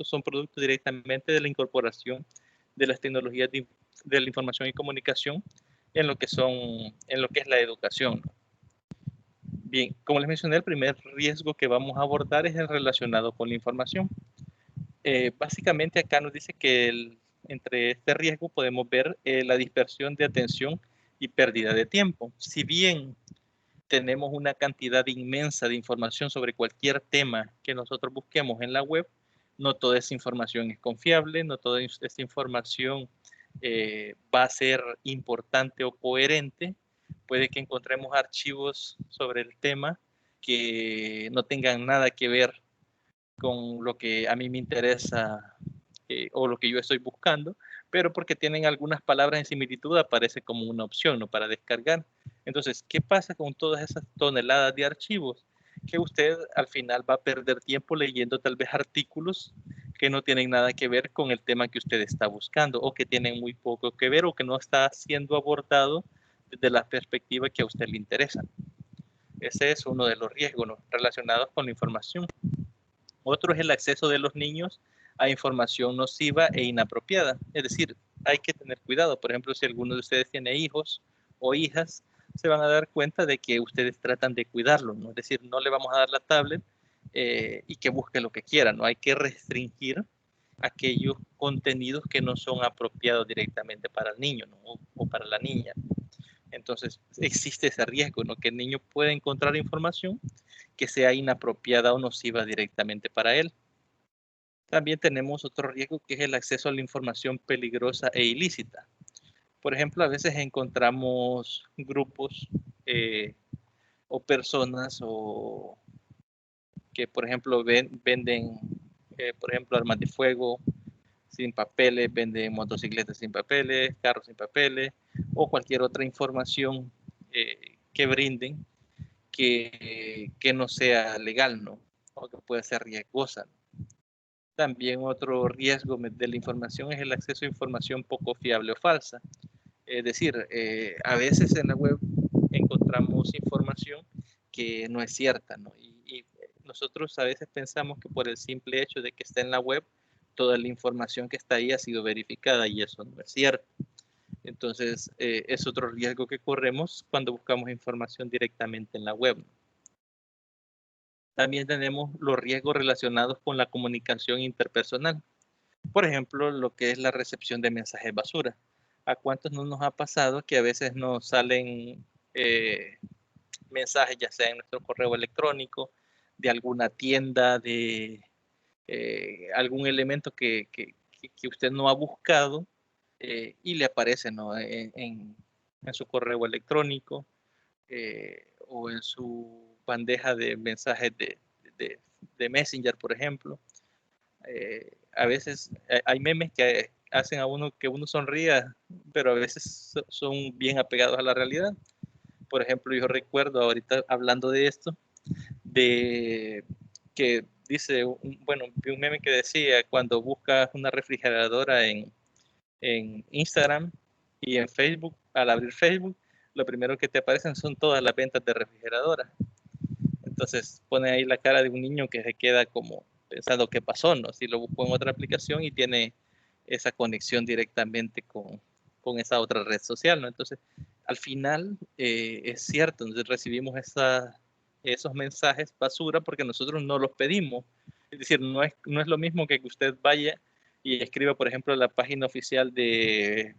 son productos directamente de la incorporación de las tecnologías de la información y comunicación en lo que es la educación. Bien, como les mencioné, el primer riesgo que vamos a abordar es el relacionado con la información. Básicamente acá nos dice que entre este riesgo podemos ver la dispersión de atención y pérdida de tiempo. Si bien tenemos una cantidad inmensa de información sobre cualquier tema que nosotros busquemos en la web, no toda esa información es confiable, no toda esa información va a ser importante o coherente. Puede que encontremos archivos sobre el tema que no tengan nada que ver con lo que a mí me interesa o lo que yo estoy buscando, pero porque tienen algunas palabras en similitud aparece como una opción, ¿no?, para descargar. Entonces, ¿qué pasa con todas esas toneladas de archivos? Que usted al final va a perder tiempo leyendo tal vez artículos que no tienen nada que ver con el tema que usted está buscando o que tienen muy poco que ver o que no está siendo abordado desde la perspectiva que a usted le interesa. Ese es uno de los riesgos, ¿no?, relacionados con la información. Otro es el acceso de los niños a información nociva e inapropiada. Es decir, hay que tener cuidado. Por ejemplo, si alguno de ustedes tiene hijos o hijas, se van a dar cuenta de que ustedes tratan de cuidarlo, ¿no? Es decir, no le vamos a dar la tablet y que busque lo que quiera, ¿no? Hay que restringir aquellos contenidos que no son apropiados directamente para el niño, ¿no?, o para la niña. Entonces, existe ese riesgo, ¿no?, que el niño pueda encontrar información que sea inapropiada o nociva directamente para él. También tenemos otro riesgo que es el acceso a la información peligrosa e ilícita. Por ejemplo, a veces encontramos grupos o personas que, por ejemplo, venden, por ejemplo, armas de fuego sin papeles, venden motocicletas sin papeles, carros sin papeles o cualquier otra información que brinden que no sea legal, ¿no?, o que pueda ser riesgosa. También otro riesgo de la información es el acceso a información poco fiable o falsa. Es decir, a veces en la web encontramos información que no es cierta, ¿no? Y nosotros a veces pensamos que por el simple hecho de que está en la web, toda la información que está ahí ha sido verificada y eso no es cierto. Entonces, es otro riesgo que corremos cuando buscamos información directamente en la web. También tenemos los riesgos relacionados con la comunicación interpersonal. Por ejemplo, lo que es la recepción de mensajes basura. ¿A cuántos no nos ha pasado que a veces nos salen mensajes, ya sea en nuestro correo electrónico, de alguna tienda, de algún elemento que usted no ha buscado y le aparece, ¿no? en su correo electrónico o en su bandeja de mensajes de Messenger, por ejemplo? A veces hay memes que hacen a uno que uno sonría, pero a veces son bien apegados a la realidad. Por ejemplo, yo recuerdo ahorita hablando de esto, de que dice, bueno, vi un meme que decía, cuando buscas una refrigeradora en Instagram y en Facebook, al abrir Facebook, lo primero que te aparecen son todas las ventas de refrigeradoras. Entonces pone ahí la cara de un niño que se queda como pensando qué pasó, ¿no? Si lo buscó en otra aplicación y tiene esa conexión directamente con esa otra red social, ¿no? Entonces, al final es cierto, entonces recibimos esos mensajes basura porque nosotros no los pedimos. Es decir, no es lo mismo que usted vaya y escriba, por ejemplo, la página oficial de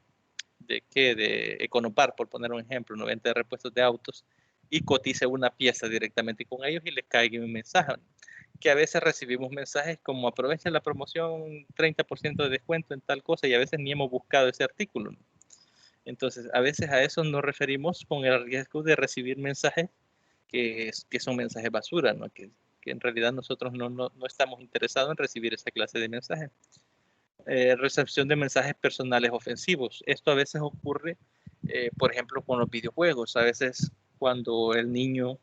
Econopar, por poner un ejemplo, 90 de repuestos de autos, y cotice una pieza directamente con ellos y les caiga un mensaje. Que a veces recibimos mensajes como aprovecha la promoción, 30% de descuento en tal cosa, y a veces ni hemos buscado ese artículo, ¿no? Entonces, a veces a eso nos referimos con el riesgo de recibir mensajes que son mensajes basura, ¿no? Que en realidad nosotros no estamos interesados en recibir esa clase de mensajes. Recepción de mensajes personales ofensivos. Esto a veces ocurre, por ejemplo, con los videojuegos. A veces cuando el niño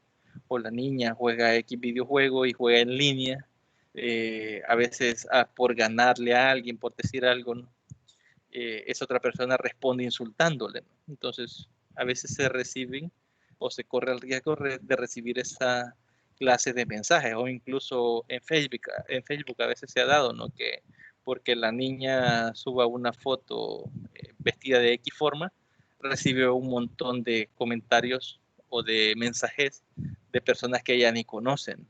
o la niña juega X videojuego y juega en línea, a veces por ganarle a alguien, por decir algo, ¿no? Esa otra persona responde insultándole, ¿no? Entonces, a veces se reciben o se corre el riesgo de recibir esa clase de mensajes, o incluso en Facebook a veces se ha dado, ¿no? Que porque la niña suba una foto vestida de X forma, recibe un montón de comentarios o de mensajes de personas que ella ni conocen.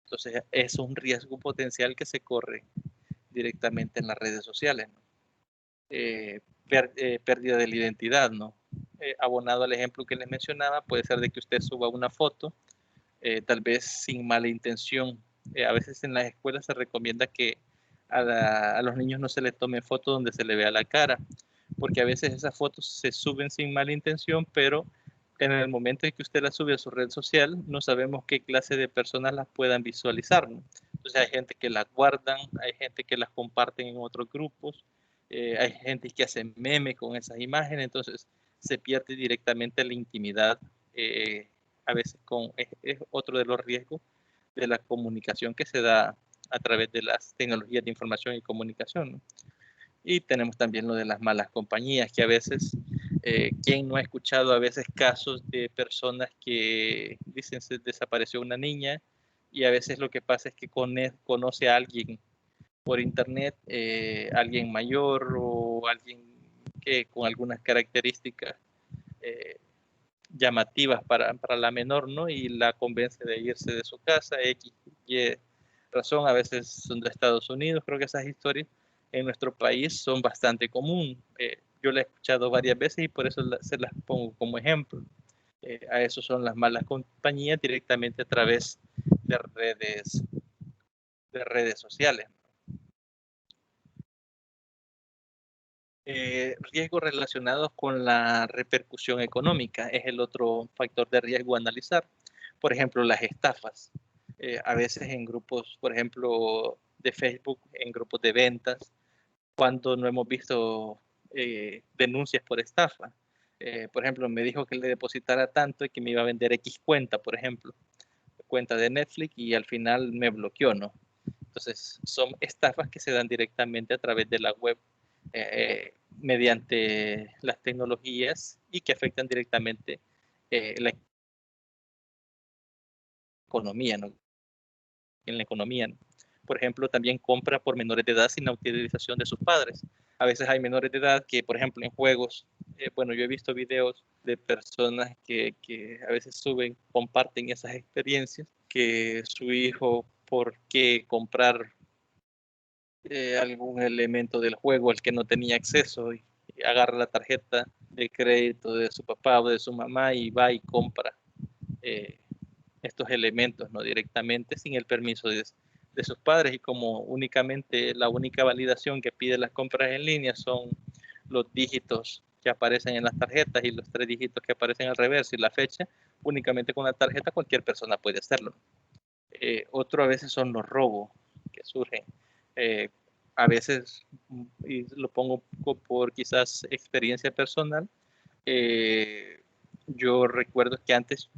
Entonces, es un riesgo potencial que se corre directamente en las redes sociales, ¿no? Pérdida de la identidad, ¿no? Abonado al ejemplo que les mencionaba, puede ser de que usted suba una foto, tal vez sin mala intención. A veces en las escuelas se recomienda que a los niños no se les tome fotos donde se le vea la cara, porque a veces esas fotos se suben sin mala intención, pero en el momento en que usted las sube a su red social, no sabemos qué clase de personas las puedan visualizar, ¿no? Entonces hay gente que las guardan, hay gente que las comparten en otros grupos, hay gente que hace meme con esas imágenes, entonces se pierde directamente la intimidad. A veces es otro de los riesgos de la comunicación que se da a través de las tecnologías de información y comunicación, ¿no? Y tenemos también lo de las malas compañías, que a veces, ¿quién no ha escuchado a veces casos de personas que dicen se desapareció una niña y a veces lo que pasa es que conoce a alguien por internet, alguien mayor o alguien que con algunas características eh, llamativas para la menor, ¿no? Y la convence de irse de su casa, X, Y razón, a veces son de Estados Unidos. Creo que esas historias en nuestro país son bastante común. Yo la he escuchado varias veces y por eso se las pongo como ejemplo. A eso son las malas compañías directamente a través de redes sociales. Riesgos relacionados con la repercusión económica es el otro factor de riesgo a analizar. Por ejemplo, las estafas. A veces en grupos, por ejemplo, de Facebook, en grupos de ventas, cuando no hemos visto denuncias por estafa. Por ejemplo, me dijo que le depositara tanto y que me iba a vender X cuenta, por ejemplo, cuenta de Netflix, y al final me bloqueó, ¿no? Entonces, son estafas que se dan directamente a través de la web mediante las tecnologías y que afectan directamente la economía, ¿no? En la economía, ¿no? Por ejemplo, también compra por menores de edad sin la autorización de sus padres. A veces hay menores de edad que, por ejemplo, en juegos bueno, yo he visto videos de personas que a veces comparten esas experiencias, que su hijo, por qué comprar algún elemento del juego al que no tenía acceso y agarra la tarjeta de crédito de su papá o de su mamá y va y compra eh, estos elementos, ¿no? Directamente sin el permiso de sus padres, y como únicamente la única validación que pide las compras en línea son los dígitos que aparecen en las tarjetas y los 3 dígitos que aparecen al reverso y la fecha, únicamente con la tarjeta cualquier persona puede hacerlo. Otro a veces son los robos que surgen. Eh, a veces, y lo pongo por quizás experiencia personal, yo recuerdo que antes,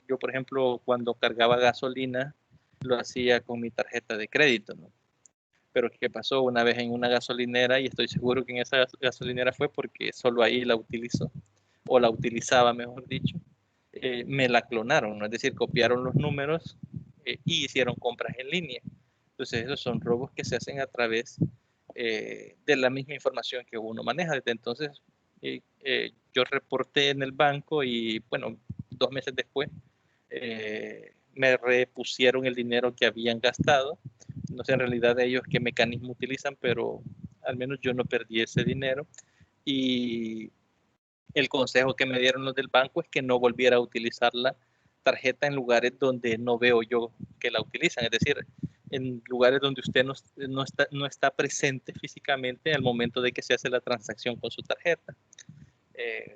yo por ejemplo, cuando cargaba gasolina, lo hacía con mi tarjeta de crédito, ¿no? Pero ¿qué pasó? Una vez en una gasolinera, y estoy seguro que en esa gasolinera fue porque solo ahí la utilizó, o la utilizaba, mejor dicho, me la clonaron, ¿no? Es decir, copiaron los números y hicieron compras en línea. Entonces, esos son robos que se hacen a través de la misma información que uno maneja. Desde entonces, yo reporté en el banco y, bueno, 2 meses después, me repusieron el dinero que habían gastado. No sé en realidad ellos qué mecanismo utilizan, pero al menos yo no perdí ese dinero. Y el consejo que me dieron los del banco es que no volviera a utilizar la tarjeta en lugares donde no veo yo que la utilizan, es decir, en lugares donde usted no está presente físicamente al momento de que se hace la transacción con su tarjeta.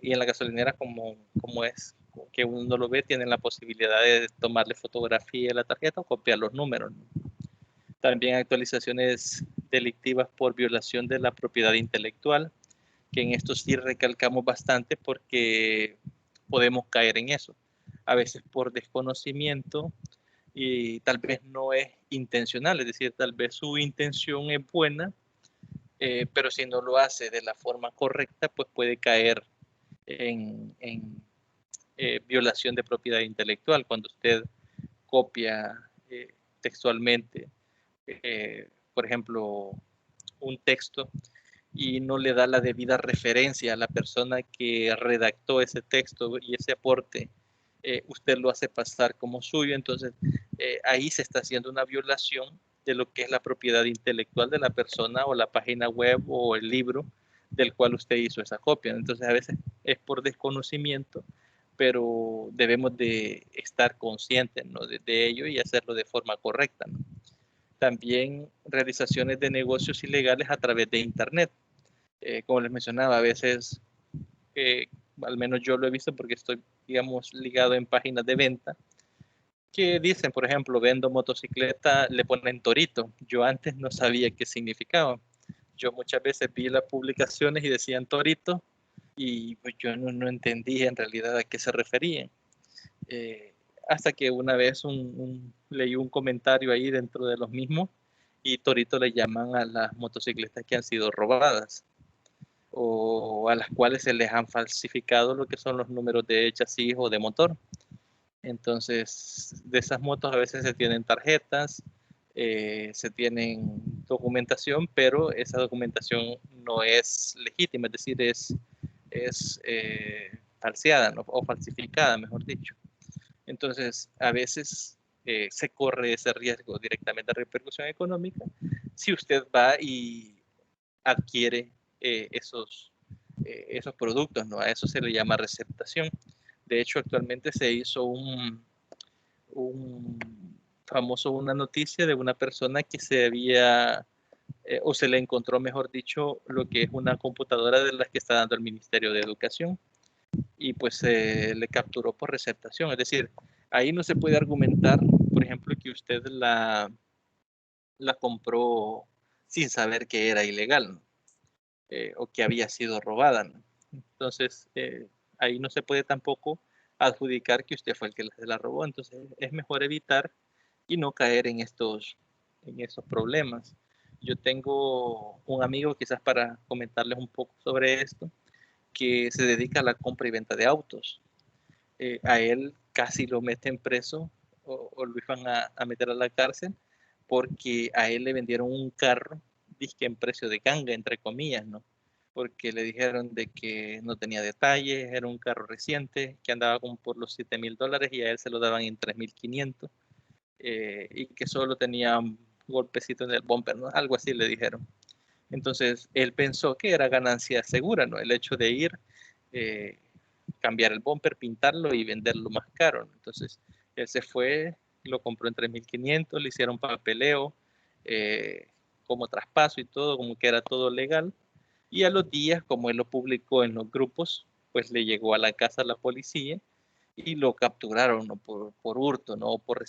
Y en la gasolinera, como es que uno lo ve, tienen la posibilidad de tomarle fotografía a la tarjeta o copiar los números, ¿no? También actualizaciones delictivas por violación de la propiedad intelectual, que en esto sí recalcamos bastante porque podemos caer en eso. A veces por desconocimiento y tal vez no es intencional, es decir, tal vez su intención es buena, pero si no lo hace de la forma correcta, pues puede caer en violación de propiedad intelectual. Cuando usted copia textualmente, por ejemplo, un texto y no le da la debida referencia a la persona que redactó ese texto y ese aporte, usted lo hace pasar como suyo, entonces ahí se está haciendo una violación de lo que es la propiedad intelectual de la persona o la página web o el libro del cual usted hizo esa copia. Entonces a veces es por desconocimiento, pero debemos de estar conscientes, ¿no? de ello y hacerlo de forma correcta, ¿no? También realizaciones de negocios ilegales a través de Internet. Como les mencionaba, a veces, al menos yo lo he visto porque estoy, digamos, ligado en páginas de venta, que dicen, por ejemplo, vendo motocicleta, le ponen Torito. Yo antes no sabía qué significaba. Yo muchas veces vi las publicaciones y decían Torito y pues yo no entendía en realidad a qué se referían. Eh, Hasta que una vez leí un comentario ahí dentro de los mismos y Torito le llaman a las motocicletas que han sido robadas o a las cuales se les han falsificado lo que son los números de chasis o de motor. Entonces, de esas motos a veces se tienen tarjetas, se tienen documentación, pero esa documentación no es legítima, es decir, es falseada, ¿no? O falsificada, mejor dicho. Entonces, a veces se corre ese riesgo directamente de repercusión económica si usted va y adquiere esos productos, ¿no? A eso se le llama receptación. De hecho, actualmente se hizo un famoso, una noticia de una persona que se había, o se le encontró, mejor dicho, lo que es una computadora de las que está dando el Ministerio de Educación, y pues se le capturó por receptación. Es decir, ahí no se puede argumentar, por ejemplo, que usted la compró sin saber que era ilegal, ¿no? O que había sido robada, ¿no? Entonces, ahí no se puede tampoco adjudicar que usted fue el que se la robó. Entonces, es mejor evitar y no caer en estos problemas. Yo tengo un amigo, quizás para comentarles un poco sobre esto, que se dedica a la compra y venta de autos. A él casi lo meten preso o lo iban a meter a la cárcel porque a él le vendieron un carro, disque en precio de ganga, entre comillas, ¿no? porque le dijeron de que no tenía detalles, era un carro reciente, que andaba como por los $7,000 y a él se lo daban en 3,500, y que solo tenía un golpecito en el bumper, ¿no? Algo así le dijeron. Entonces él pensó que era ganancia segura, ¿no? El hecho de ir, eh, cambiar el bumper, pintarlo y venderlo más caro, ¿no? Entonces él se fue, lo compró en 3,500, le hicieron papeleo, como traspaso y todo, como que era todo legal. Y a los días, como él lo publicó en los grupos, pues le llegó a la casa la policía y lo capturaron, ¿no? por hurto, ¿no? Por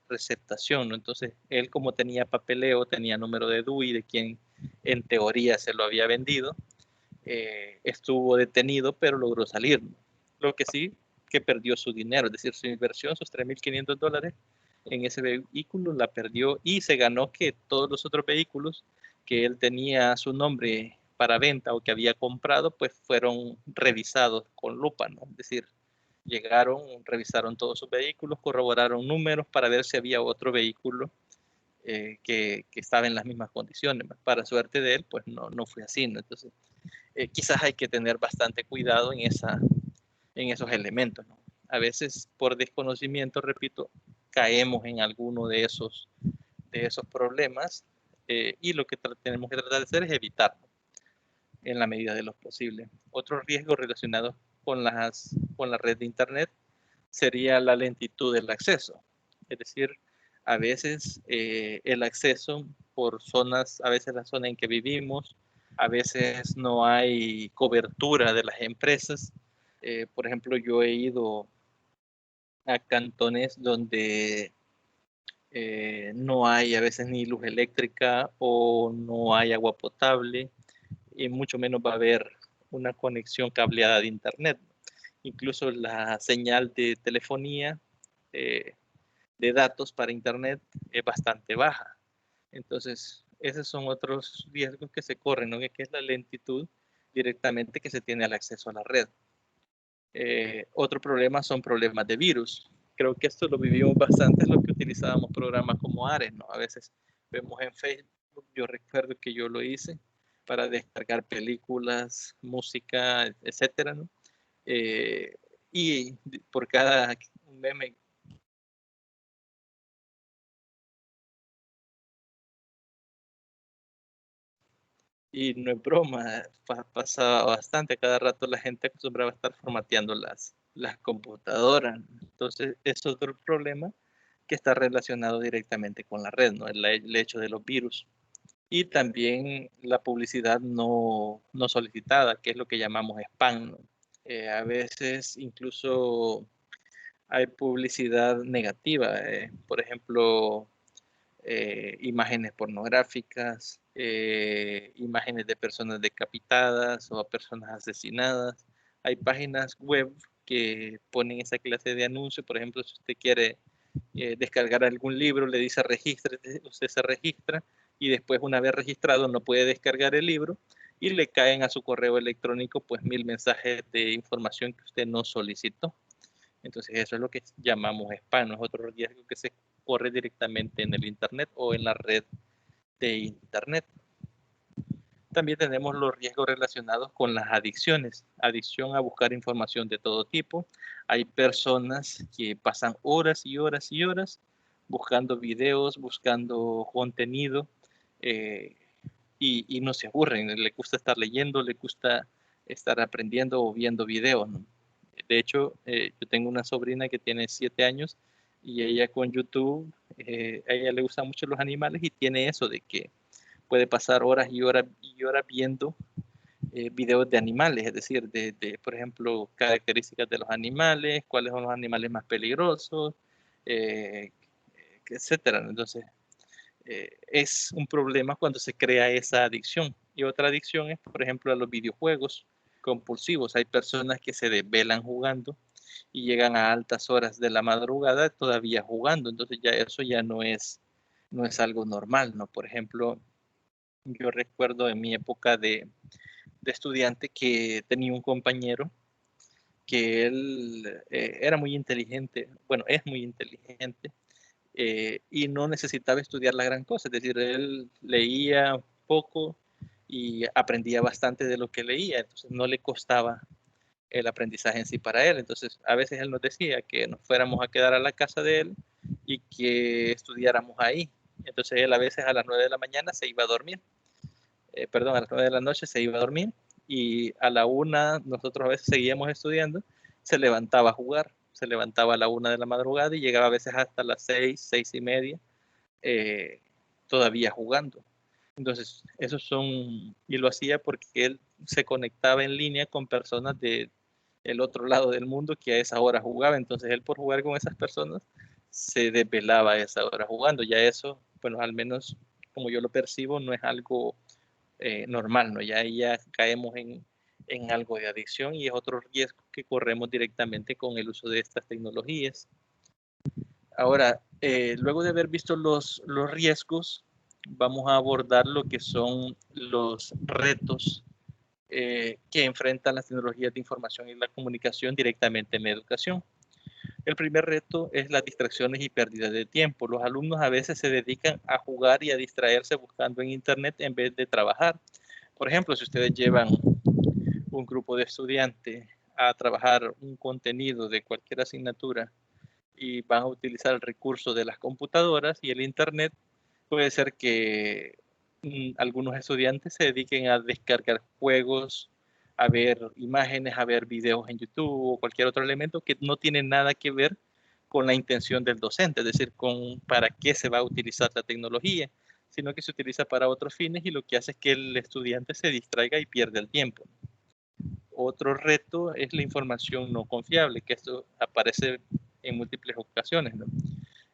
receptación, ¿no? Entonces, él como tenía papeleo, tenía número de DUI de quien en teoría se lo había vendido, estuvo detenido, pero logró salir, ¿no? Lo que sí, que perdió su dinero, es decir, su inversión, sus $3,500 en ese vehículo la perdió y se ganó que todos los otros vehículos que él tenía su nombre para venta o que había comprado, pues fueron revisados con lupa, ¿no? Es decir, llegaron, revisaron todos sus vehículos, corroboraron números para ver si había otro vehículo, que estaba en las mismas condiciones. Para suerte de él, pues no fue así, ¿no? Entonces, quizás hay que tener bastante cuidado en esos elementos, ¿no? A veces por desconocimiento, repito, caemos en alguno de esos problemas, y lo que tenemos que tratar de hacer es evitarlo en la medida de lo posible. Otro riesgo relacionado con la red de Internet sería la lentitud del acceso. Es decir, a veces el acceso por zonas, a veces la zona en que vivimos, a veces no hay cobertura de las empresas. Por ejemplo, yo he ido a cantones donde no hay a veces ni luz eléctrica o no hay agua potable, y mucho menos va a haber una conexión cableada de internet. Incluso la señal de telefonía, eh, de datos para internet, es bastante baja. Entonces, esos son otros riesgos que se corren, ¿no? Que es la lentitud directamente que se tiene al acceso a la red. Otro problema son problemas de virus. Creo que esto lo vivimos bastante en lo que utilizábamos programas como Ares, ¿no? A veces vemos en Facebook, yo recuerdo que yo lo hice para descargar películas, música, etcétera, ¿no? Eh, y por cada meme. Y no es broma, pasaba bastante, a cada rato la gente acostumbraba a estar formateando las computadoras. Entonces, es otro problema que está relacionado directamente con la red, ¿no? El hecho de los virus. Y también la publicidad no solicitada, que es lo que llamamos spam, ¿no? A veces incluso hay publicidad negativa, por ejemplo, imágenes pornográficas, imágenes de personas decapitadas o personas asesinadas. Hay páginas web que ponen esa clase de anuncio. Por ejemplo, si usted quiere descargar algún libro, le dice registre, usted se registra y después, una vez registrado, no puede descargar el libro y le caen a su correo electrónico pues 1,000 mensajes de información que usted no solicitó. Entonces eso es lo que llamamos spam, no es otro riesgo que se corre directamente en el Internet o en la red de Internet. También tenemos los riesgos relacionados con las adicciones, adicción a buscar información de todo tipo. Hay personas que pasan horas y horas y horas buscando videos, buscando contenido, eh, y no se aburren, le gusta estar leyendo, le gusta estar aprendiendo o viendo videos, ¿no? De hecho, yo tengo una sobrina que tiene 7 años y ella con YouTube, a ella le gustan mucho los animales y tiene eso de que puede pasar horas y horas y horas viendo videos de animales, es decir, por ejemplo, características de los animales, cuáles son los animales más peligrosos, etcétera. Entonces, es un problema cuando se crea esa adicción. Y otra adicción es, por ejemplo, a los videojuegos compulsivos. Hay personas que se desvelan jugando y llegan a altas horas de la madrugada todavía jugando. Entonces ya eso ya no es algo normal, ¿no? Por ejemplo, yo recuerdo en mi época de estudiante que tenía un compañero que él era muy inteligente, bueno, es muy inteligente, y no necesitaba estudiar la gran cosa, es decir, él leía poco y aprendía bastante de lo que leía, entonces no le costaba el aprendizaje en sí para él. Entonces, a veces él nos decía que nos fuéramos a quedar a la casa de él y que estudiáramos ahí. Entonces, él a veces a las 9 de la mañana se iba a dormir, perdón, a las 9 de la noche se iba a dormir y a la 1 nosotros a veces seguíamos estudiando, se levantaba a jugar, se levantaba a la 1 de la madrugada y llegaba a veces hasta las 6, 6 y media, todavía jugando. Entonces, esos son, y lo hacía porque él se conectaba en línea con personas de el otro lado del mundo que a esa hora jugaba. Entonces, él por jugar con esas personas se desvelaba a esa hora jugando. Ya eso, bueno, al menos como yo lo percibo, no es algo normal, ¿no? Ya ahí ya caemos en algo de adicción y es otro riesgo que corremos directamente con el uso de estas tecnologías. Ahora, luego de haber visto los riesgos, vamos a abordar lo que son los retos que enfrentan las tecnologías de información y la comunicación directamente en la educación. El primer reto es las distracciones y pérdida de tiempo. Los alumnos a veces se dedican a jugar y a distraerse buscando en Internet en vez de trabajar. Por ejemplo, si ustedes llevan un grupo de estudiantes a trabajar un contenido de cualquier asignatura y van a utilizar el recurso de las computadoras y el Internet, puede ser que algunos estudiantes se dediquen a descargar juegos, a ver imágenes, a ver videos en YouTube o cualquier otro elemento que no tiene nada que ver con la intención del docente, es decir, con para qué se va a utilizar la tecnología, sino que se utiliza para otros fines y lo que hace es que el estudiante se distraiga y pierda el tiempo. Otro reto es la información no confiable, que esto aparece en múltiples ocasiones, ¿no?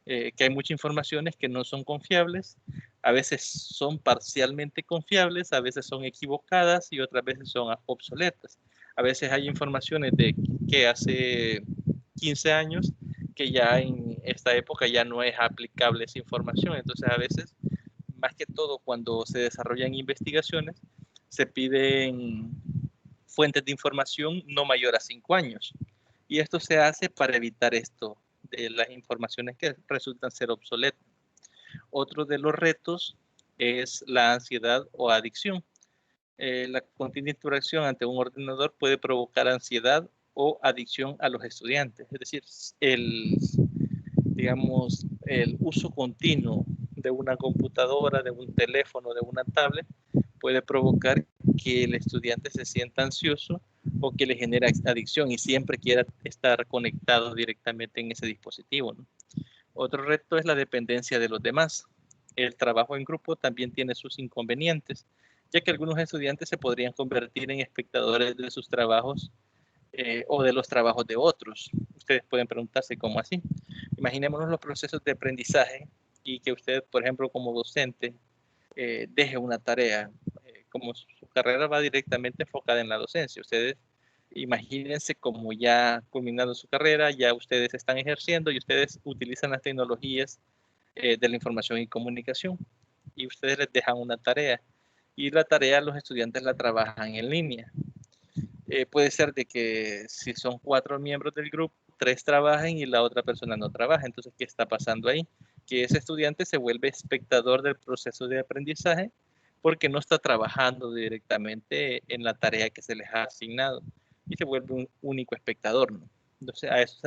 Que hay muchas informaciones que no son confiables, a veces son parcialmente confiables, a veces son equivocadas y otras veces son obsoletas. A veces hay informaciones de que hace 15 años que ya en esta época ya no es aplicable esa información. Entonces a veces, más que todo cuando se desarrollan investigaciones, se piden fuentes de información no mayor a 5 años. Y esto se hace para evitar esto de las informaciones que resultan ser obsoletas. Otro de los retos es la ansiedad o adicción. La continua interacción ante un ordenador puede provocar ansiedad o adicción a los estudiantes. Es decir, digamos, el uso continuo de una computadora, de un teléfono, de una tablet, puede provocar que el estudiante se sienta ansioso o que le genera adicción y siempre quiera estar conectado directamente en ese dispositivo, ¿no? Otro reto es la dependencia de los demás. El trabajo en grupo también tiene sus inconvenientes, ya que algunos estudiantes se podrían convertir en espectadores de sus trabajos o de los trabajos de otros. Ustedes pueden preguntarse cómo así. Imaginémonos los procesos de aprendizaje y que usted, por ejemplo, como docente, deje una tarea. Como su carrera va directamente enfocada en la docencia, ustedes imagínense como ya culminando su carrera, ya ustedes están ejerciendo y ustedes utilizan las tecnologías de la información y comunicación y ustedes les dejan una tarea y la tarea los estudiantes la trabajan en línea. Puede ser de que si son 4 miembros del grupo, 3 trabajen y la otra persona no trabaja. Entonces, ¿qué está pasando ahí? Que ese estudiante se vuelve espectador del proceso de aprendizaje porque no está trabajando directamente en la tarea que se les ha asignado y se vuelve un único espectador, ¿no? Entonces, a eso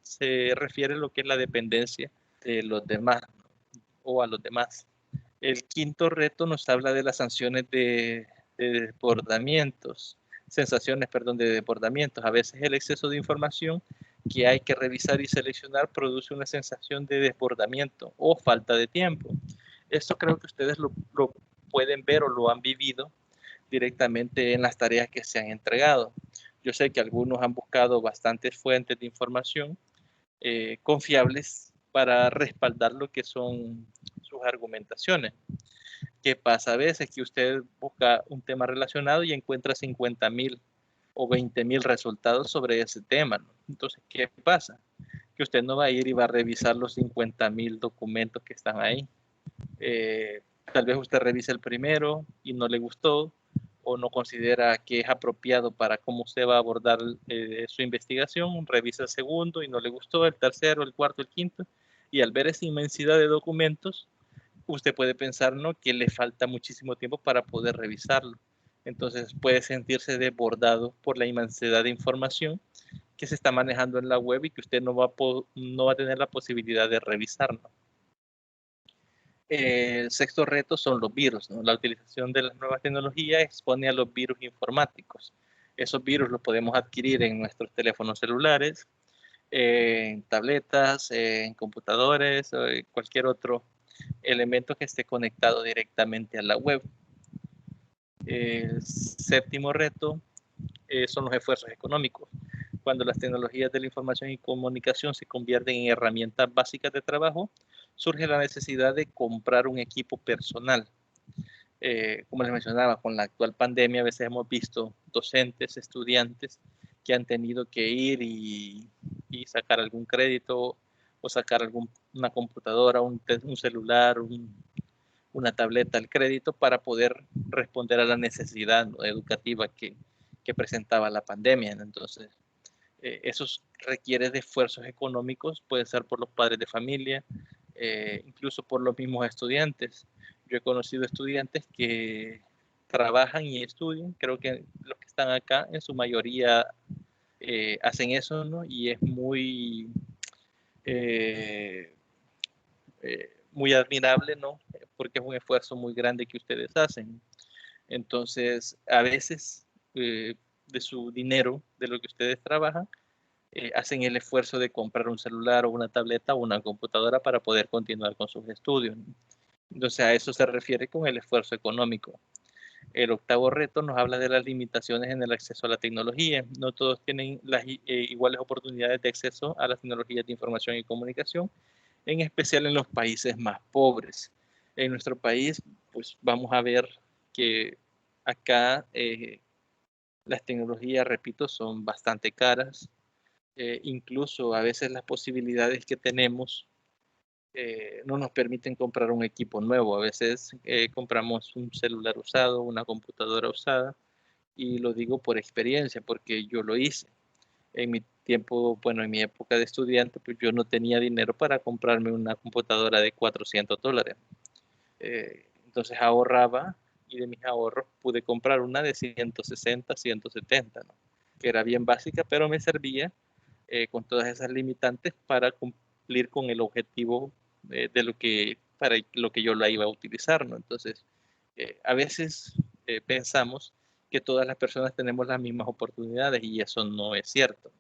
se refiere lo que es la dependencia de los demás, ¿no? O a los demás. El quinto reto nos habla de las sanciones de desbordamientos, sensaciones, perdón, de desbordamientos. A veces el exceso de información que hay que revisar y seleccionar produce una sensación de desbordamiento o falta de tiempo. Esto creo que ustedes lo pueden ver o lo han vivido directamente en las tareas que se han entregado. Yo sé que algunos han buscado bastantes fuentes de información confiables para respaldar lo que son sus argumentaciones. ¿Qué pasa a veces? Que usted busca un tema relacionado y encuentra 50,000 o 20,000 resultados sobre ese tema, ¿no? Entonces, ¿qué pasa? Que usted no va a ir y va a revisar los 50,000 documentos que están ahí. Tal vez usted revise el primero y no le gustó o no considera que es apropiado para cómo usted va a abordar su investigación, revisa el segundo y no le gustó, el tercero, el cuarto, el quinto, y al ver esa inmensidad de documentos, usted puede pensar, ¿no?, que le falta muchísimo tiempo para poder revisarlo. Entonces puede sentirse desbordado por la inmensidad de información que se está manejando en la web y que usted no va a tener la posibilidad de revisarlo. El sexto reto son los virus, ¿no? La utilización de las nuevas tecnologías expone a los virus informáticos. Esos virus los podemos adquirir en nuestros teléfonos celulares, en tabletas, en computadores, o en cualquier otro elemento que esté conectado directamente a la web. El séptimo reto son los esfuerzos económicos. Cuando las tecnologías de la información y comunicación se convierten en herramientas básicas de trabajo, surge la necesidad de comprar un equipo personal. Como les mencionaba, con la actual pandemia a veces hemos visto docentes, estudiantes que han tenido que ir y sacar algún crédito o sacar una computadora, un celular, una tableta al crédito para poder responder a la necesidad, ¿no?, educativa que presentaba la pandemia. Entonces, eso requiere de esfuerzos económicos, puede ser por los padres de familia, incluso por los mismos estudiantes. Yo he conocido estudiantes que trabajan y estudian, creo que los que están acá en su mayoría hacen eso, ¿no? Y es muy, muy admirable, ¿no? Porque es un esfuerzo muy grande que ustedes hacen. Entonces, a veces de su dinero, de lo que ustedes trabajan, hacen el esfuerzo de comprar un celular o una tableta o una computadora para poder continuar con sus estudios. Entonces, a eso se refiere con el esfuerzo económico. El octavo reto nos habla de las limitaciones en el acceso a la tecnología. No todos tienen las iguales oportunidades de acceso a las tecnologías de información y comunicación, en especial en los países más pobres. En nuestro país, pues vamos a ver que acá las tecnologías, repito, son bastante caras. Incluso a veces las posibilidades que tenemos no nos permiten comprar un equipo nuevo. A veces compramos un celular usado, una computadora usada, y lo digo por experiencia, porque yo lo hice. En mi tiempo, bueno, en mi época de estudiante, pues yo no tenía dinero para comprarme una computadora de $400. Entonces ahorraba y de mis ahorros pude comprar una de 160, 170, ¿no?, que era bien básica, pero me servía con todas esas limitantes para cumplir con el objetivo para lo que yo la iba a utilizar, ¿no? Entonces, a veces pensamos que todas las personas tenemos las mismas oportunidades y eso no es cierto.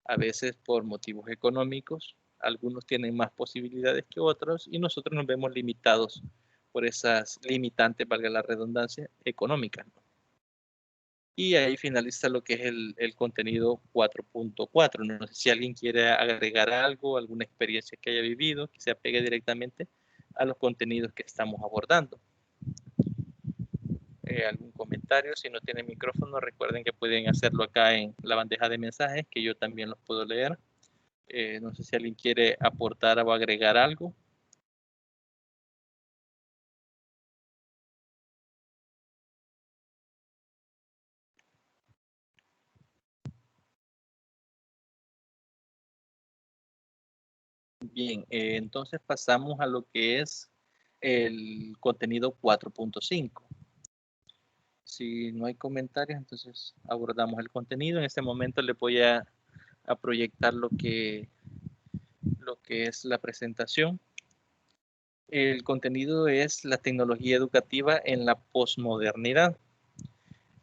A veces por motivos económicos, algunos tienen más posibilidades que otros y nosotros nos vemos limitados por esas limitantes, valga la redundancia, económicas, ¿no? Y ahí finaliza lo que es el contenido 4.4. No sé si alguien quiere agregar algo, alguna experiencia que haya vivido, que se apegue directamente a los contenidos que estamos abordando. Algún comentario, si no tienen micrófono, recuerden que pueden hacerlo acá en la bandeja de mensajes, que yo también los puedo leer. No sé si alguien quiere aportar o agregar algo. Bien, entonces pasamos a lo que es el contenido 4.5. Si no hay comentarios, entonces abordamos el contenido. En este momento le voy a proyectar lo que es la presentación. El contenido es la tecnología educativa en la posmodernidad.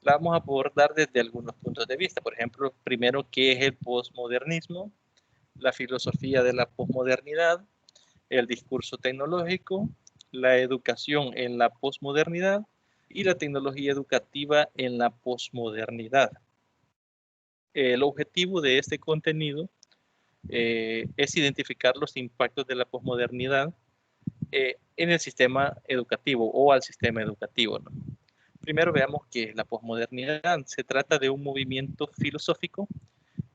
La vamos a abordar desde algunos puntos de vista. Por ejemplo, primero, ¿qué es el posmodernismo? La filosofía de la posmodernidad, el discurso tecnológico, la educación en la posmodernidad y la tecnología educativa en la posmodernidad. El objetivo de este contenido es identificar los impactos de la posmodernidad en el sistema educativo o al sistema educativo, ¿no? Primero veamos qué es la posmodernidad. Se trata de un movimiento filosófico,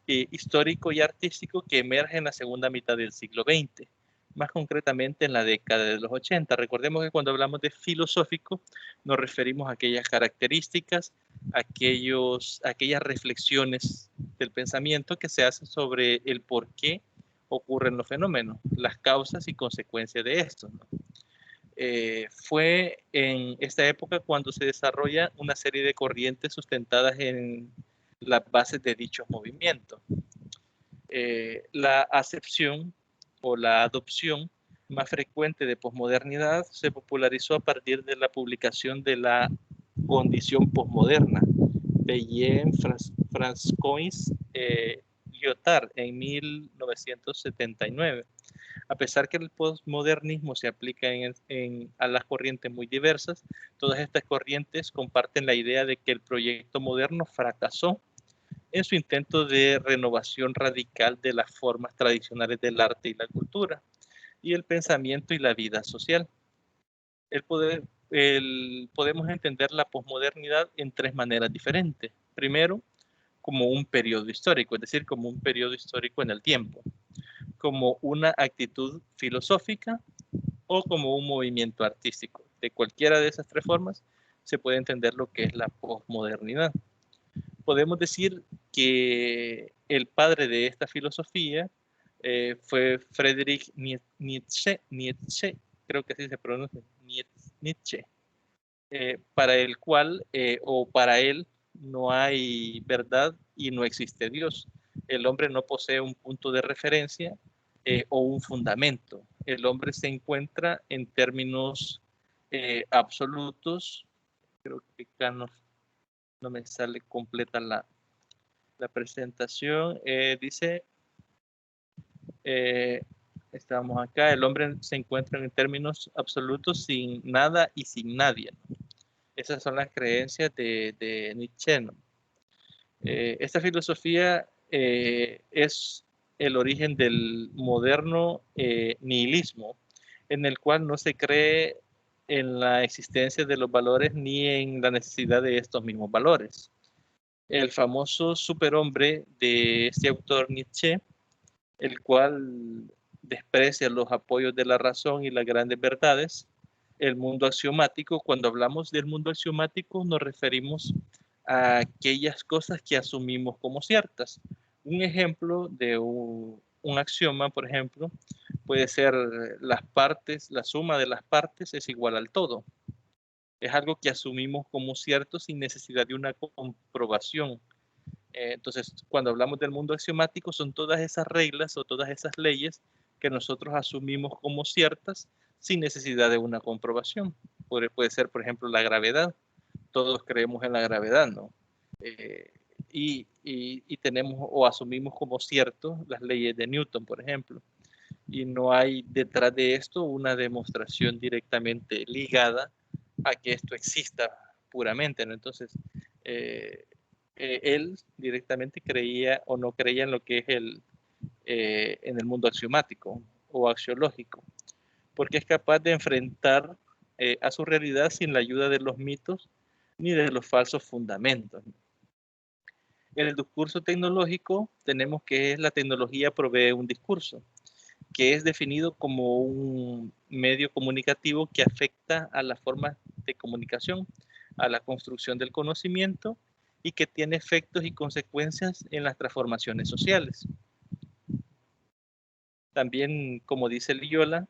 histórico y artístico que emerge en la segunda mitad del siglo XX, más concretamente en la década de los 80. Recordemos que cuando hablamos de filosófico nos referimos a aquellas características, aquellas reflexiones del pensamiento que se hacen sobre el por qué ocurren los fenómenos, las causas y consecuencias de esto, ¿no? fue en esta época cuando se desarrolla una serie de corrientes sustentadas en las bases de dichos movimientos. La acepción o la adopción más frecuente de posmodernidad se popularizó a partir de la publicación de la condición posmoderna, Bellen, François, Lyotard, en 1979. A pesar que el posmodernismo se aplica a las corrientes muy diversas, todas estas corrientes comparten la idea de que el proyecto moderno fracasó en su intento de renovación radical de las formas tradicionales del arte y la cultura, y el pensamiento y la vida social. Podemos entender la posmodernidad en tres maneras diferentes. Primero, como un periodo histórico, es decir, como un periodo histórico en el tiempo, como una actitud filosófica o como un movimiento artístico. De cualquiera de esas tres formas se puede entender lo que es la posmodernidad. Podemos decir que el padre de esta filosofía fue Friedrich Nietzsche, creo que así se pronuncia, Nietzsche, para el cual o para él no hay verdad y no existe Dios. El hombre no posee un punto de referencia o un fundamento. El hombre se encuentra en términos absolutos. Creo que acá no me sale completa la presentación. Dice, estamos acá, el hombre se encuentra en términos absolutos sin nada y sin nadie, ¿no? Esas son las creencias de Nietzsche, ¿no? Esta filosofía es el origen del moderno nihilismo, en el cual no se cree en la existencia de los valores ni en la necesidad de estos mismos valores. El famoso superhombre de este autor Nietzsche, el cual desprecia los apoyos de la razón y las grandes verdades, el mundo axiomático. Cuando hablamos del mundo axiomático nos referimos a aquellas cosas que asumimos como ciertas. Un ejemplo de un axioma, por ejemplo, puede ser las partes, la suma de las partes es igual al todo. Es algo que asumimos como cierto sin necesidad de una comprobación. Entonces, cuando hablamos del mundo axiomático, son todas esas reglas o todas esas leyes que nosotros asumimos como ciertas sin necesidad de una comprobación. Puede ser, por ejemplo, la gravedad. Todos creemos en la gravedad, ¿no? Y tenemos o asumimos como cierto las leyes de Newton, por ejemplo. Y no hay detrás de esto una demostración directamente ligada a que esto exista puramente, ¿no? Entonces, él directamente creía o no creía en lo que es en el mundo axiomático o axiológico, porque es capaz de enfrentar a su realidad sin la ayuda de los mitos ni de los falsos fundamentos. En el discurso tecnológico tenemos que la tecnología provee un discurso, que es definido como un medio comunicativo que afecta a las formas de comunicación, a la construcción del conocimiento y que tiene efectos y consecuencias en las transformaciones sociales. También, como dice Lyotard,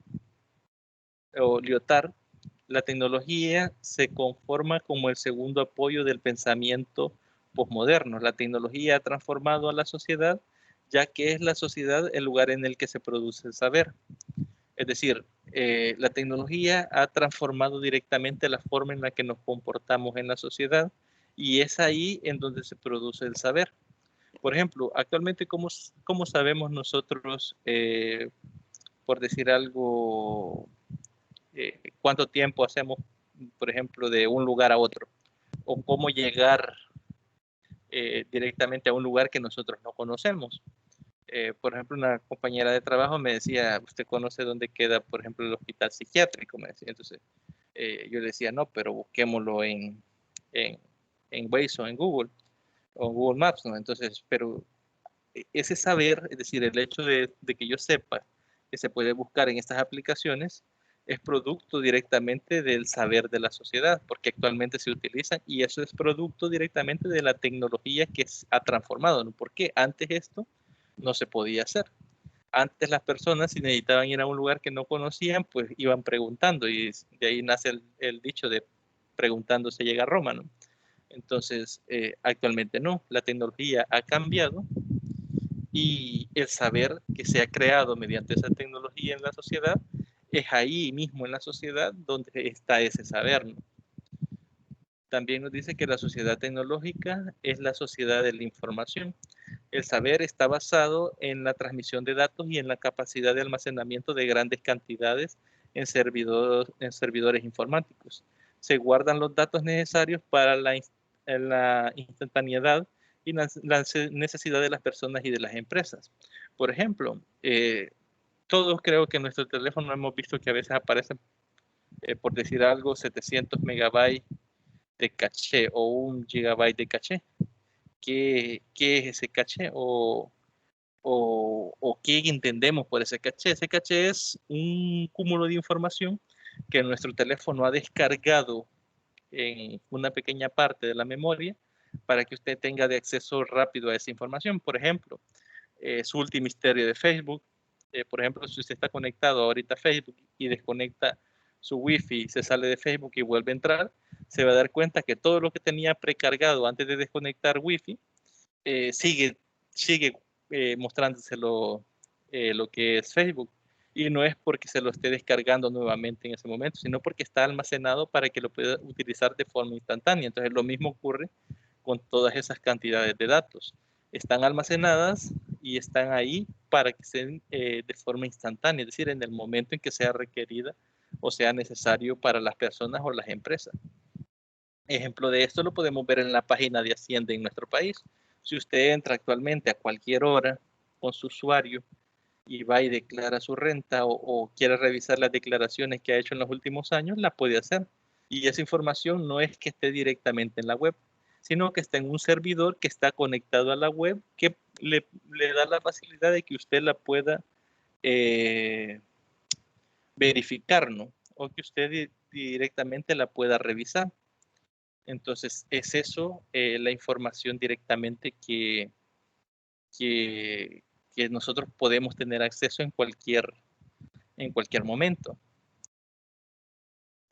la tecnología se conforma como el segundo apoyo del pensamiento posmoderno. La tecnología ha transformado a la sociedad, ya que es la sociedad el lugar en el que se produce el saber. Es decir, la tecnología ha transformado directamente la forma en la que nos comportamos en la sociedad y es ahí en donde se produce el saber. Por ejemplo, actualmente, ¿cómo sabemos nosotros, por decir algo, cuánto tiempo hacemos, por ejemplo, de un lugar a otro? O cómo llegar directamente a un lugar que nosotros no conocemos. Por ejemplo, una compañera de trabajo me decía, ¿usted conoce dónde queda, por ejemplo, el hospital psiquiátrico? Me decía. Entonces, yo le decía, no, pero busquémoslo en Waze o en Google Maps, ¿no? Entonces, pero ese saber, es decir, el hecho de que yo sepa que se puede buscar en estas aplicaciones, es producto directamente del saber de la sociedad, porque actualmente se utilizan y eso es producto directamente de la tecnología que ha transformado, ¿no? Porque antes esto no se podía hacer. Antes las personas, si necesitaban ir a un lugar que no conocían, pues iban preguntando, y de ahí nace el dicho de preguntando se llega a Roma, ¿no? Entonces, actualmente no, la tecnología ha cambiado y el saber que se ha creado mediante esa tecnología en la sociedad es ahí mismo en la sociedad donde está ese saber, ¿no? También nos dice que la sociedad tecnológica es la sociedad de la información. El saber está basado en la transmisión de datos y en la capacidad de almacenamiento de grandes cantidades en servidores informáticos. Se guardan los datos necesarios para la instantaneidad y la necesidad de las personas y de las empresas. Por ejemplo, todos creo que en nuestro teléfono hemos visto que a veces aparecen, por decir algo, 700 megabytes de caché o 1 GB de caché. ¿Qué es ese caché? O qué entendemos por ese caché. Ese caché es un cúmulo de información que nuestro teléfono ha descargado en una pequeña parte de la memoria para que usted tenga de acceso rápido a esa información. Por ejemplo, su último misterio de Facebook. Por ejemplo, si usted está conectado ahorita a Facebook y desconecta su Wi-Fi, se sale de Facebook y vuelve a entrar, se va a dar cuenta que todo lo que tenía precargado antes de desconectar Wi-Fi sigue mostrándoselo lo que es Facebook. Y no es porque se lo esté descargando nuevamente en ese momento, sino porque está almacenado para que lo pueda utilizar de forma instantánea. Entonces lo mismo ocurre con todas esas cantidades de datos. Están almacenadas y están ahí para que sean de forma instantánea, es decir, en el momento en que sea requerida o sea necesario para las personas o las empresas. Ejemplo de esto lo podemos ver en la página de Hacienda en nuestro país. Si usted entra actualmente a cualquier hora con su usuario y va y declara su renta o quiere revisar las declaraciones que ha hecho en los últimos años, la puede hacer. Y esa información no es que esté directamente en la web, sino que está en un servidor que está conectado a la web que le da la facilidad de que usted la pueda verificar, ¿no? O que usted directamente la pueda revisar. Entonces, es eso la información directamente que, que nosotros podemos tener acceso en cualquier momento.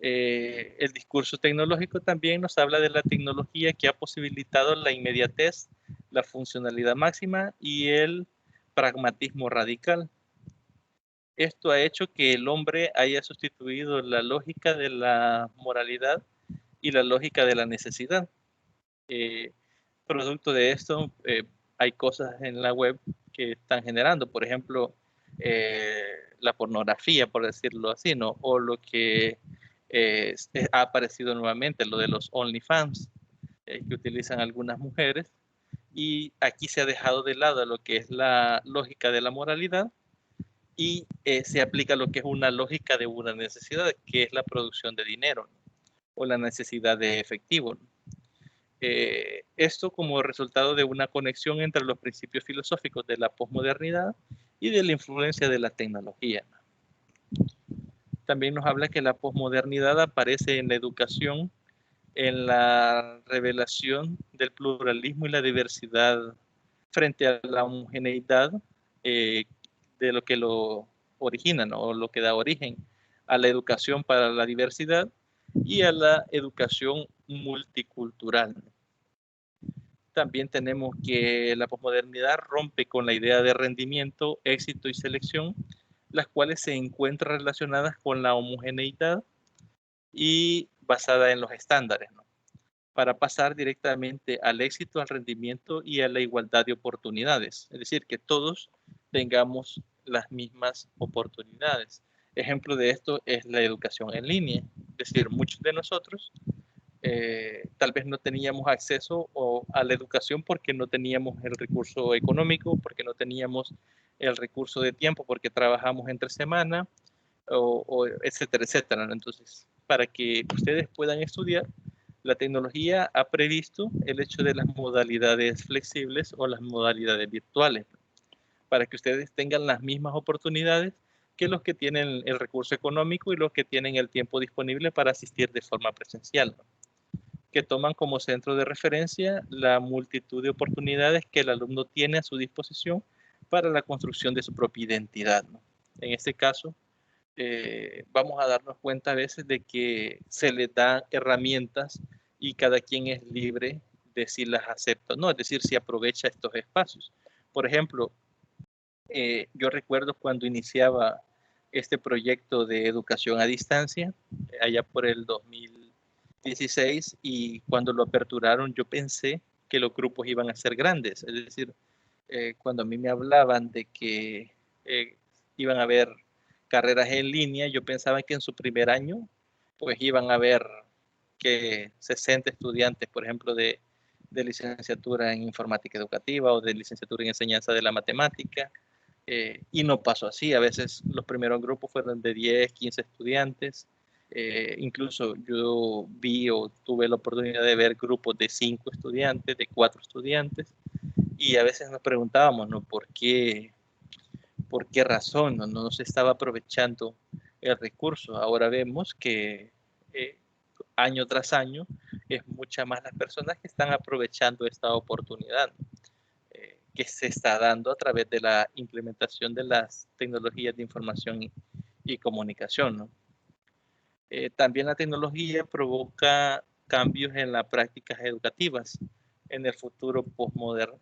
El discurso tecnológico también nos habla de la tecnología que ha posibilitado la inmediatez, la funcionalidad máxima y el pragmatismo radical. Esto ha hecho que el hombre haya sustituido la lógica de la moralidad y la lógica de la necesidad. Producto de esto, hay cosas en la web que están generando, por ejemplo, la pornografía, por decirlo así, ¿no? O lo que ha aparecido nuevamente, lo de los OnlyFans, que utilizan algunas mujeres, y aquí se ha dejado de lado lo que es la lógica de la moralidad y se aplica lo que es una lógica de una necesidad, que es la producción de dinero, ¿no? O la necesidad de efectivo, ¿no? Esto como resultado de una conexión entre los principios filosóficos de la posmodernidad y de la influencia de la tecnología. También nos habla que la posmodernidad aparece en la educación, en la revelación del pluralismo y la diversidad frente a la homogeneidad de lo que lo origina, ¿no? O lo que da origen a la educación para la diversidad y a la educación multicultural. También tenemos que la posmodernidad rompe con la idea de rendimiento, éxito y selección, las cuales se encuentran relacionadas con la homogeneidad y basada en los estándares, ¿no? Para pasar directamente al éxito, al rendimiento y a la igualdad de oportunidades. Es decir, que todos tengamos las mismas oportunidades. Ejemplo de esto es la educación en línea. Es decir, muchos de nosotros tal vez no teníamos acceso a la educación porque no teníamos el recurso económico, porque no teníamos el recurso de tiempo, porque trabajamos entre semana, etcétera, etcétera, ¿no? Entonces, para que ustedes puedan estudiar, la tecnología ha previsto el hecho de las modalidades flexibles o las modalidades virtuales, para que ustedes tengan las mismas oportunidades que los que tienen el recurso económico y los que tienen el tiempo disponible para asistir de forma presencial, ¿no? Que toman como centro de referencia la multitud de oportunidades que el alumno tiene a su disposición para la construcción de su propia identidad, ¿no? En este caso, vamos a darnos cuenta a veces de que se les dan herramientas y cada quien es libre de si las acepta o no, es decir, si aprovecha estos espacios. Por ejemplo, yo recuerdo cuando iniciaba este proyecto de educación a distancia, allá por el 2016, y cuando lo aperturaron yo pensé que los grupos iban a ser grandes, es decir, cuando a mí me hablaban de que iban a haber carreras en línea, yo pensaba que en su primer año pues iban a haber que 60 estudiantes, por ejemplo, de licenciatura en informática educativa o de licenciatura en enseñanza de la matemática, y no pasó así. A veces los primeros grupos fueron de 10, 15 estudiantes. Incluso yo vi o tuve la oportunidad de ver grupos de 5 estudiantes, de 4 estudiantes, y a veces nos preguntábamos, ¿no? ¿Por qué razón no se estaba aprovechando el recurso? Ahora vemos que año tras año es mucha más las personas que están aprovechando esta oportunidad, ¿no? Que se está dando a través de la implementación de las tecnologías de información y comunicación, ¿no? También la tecnología provoca cambios en las prácticas educativas en el futuro posmoderno.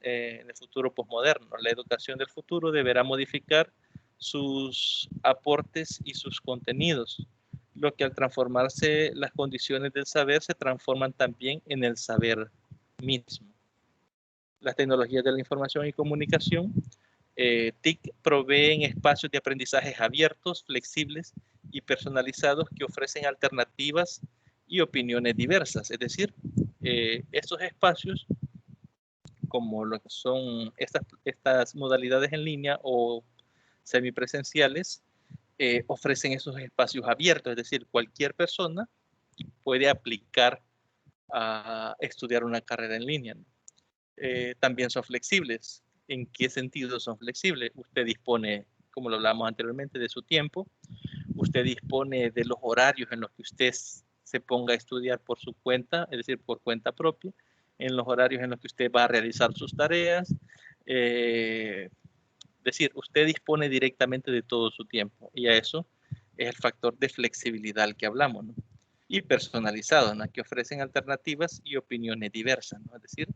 La educación del futuro deberá modificar sus aportes y sus contenidos, lo que al transformarse las condiciones del saber se transforman también en el saber mismo. Las tecnologías de la información y comunicación, TIC, proveen espacios de aprendizajes abiertos, flexibles y personalizados que ofrecen alternativas y opiniones diversas. Es decir, estos espacios, como lo que son estas modalidades en línea o semipresenciales, ofrecen esos espacios abiertos, es decir, cualquier persona puede aplicar a estudiar una carrera en línea, ¿no? También son flexibles. ¿En qué sentido son flexibles? Usted dispone, como lo hablamos anteriormente, de su tiempo. Usted dispone de los horarios en los que usted se ponga a estudiar por su cuenta, es decir, por cuenta propia, en los horarios en los que usted va a realizar sus tareas. Es decir, usted dispone directamente de todo su tiempo, y a eso es el factor de flexibilidad al que hablamos, ¿no? Y personalizado, ¿no? Que ofrecen alternativas y opiniones diversas, ¿no? Es decir,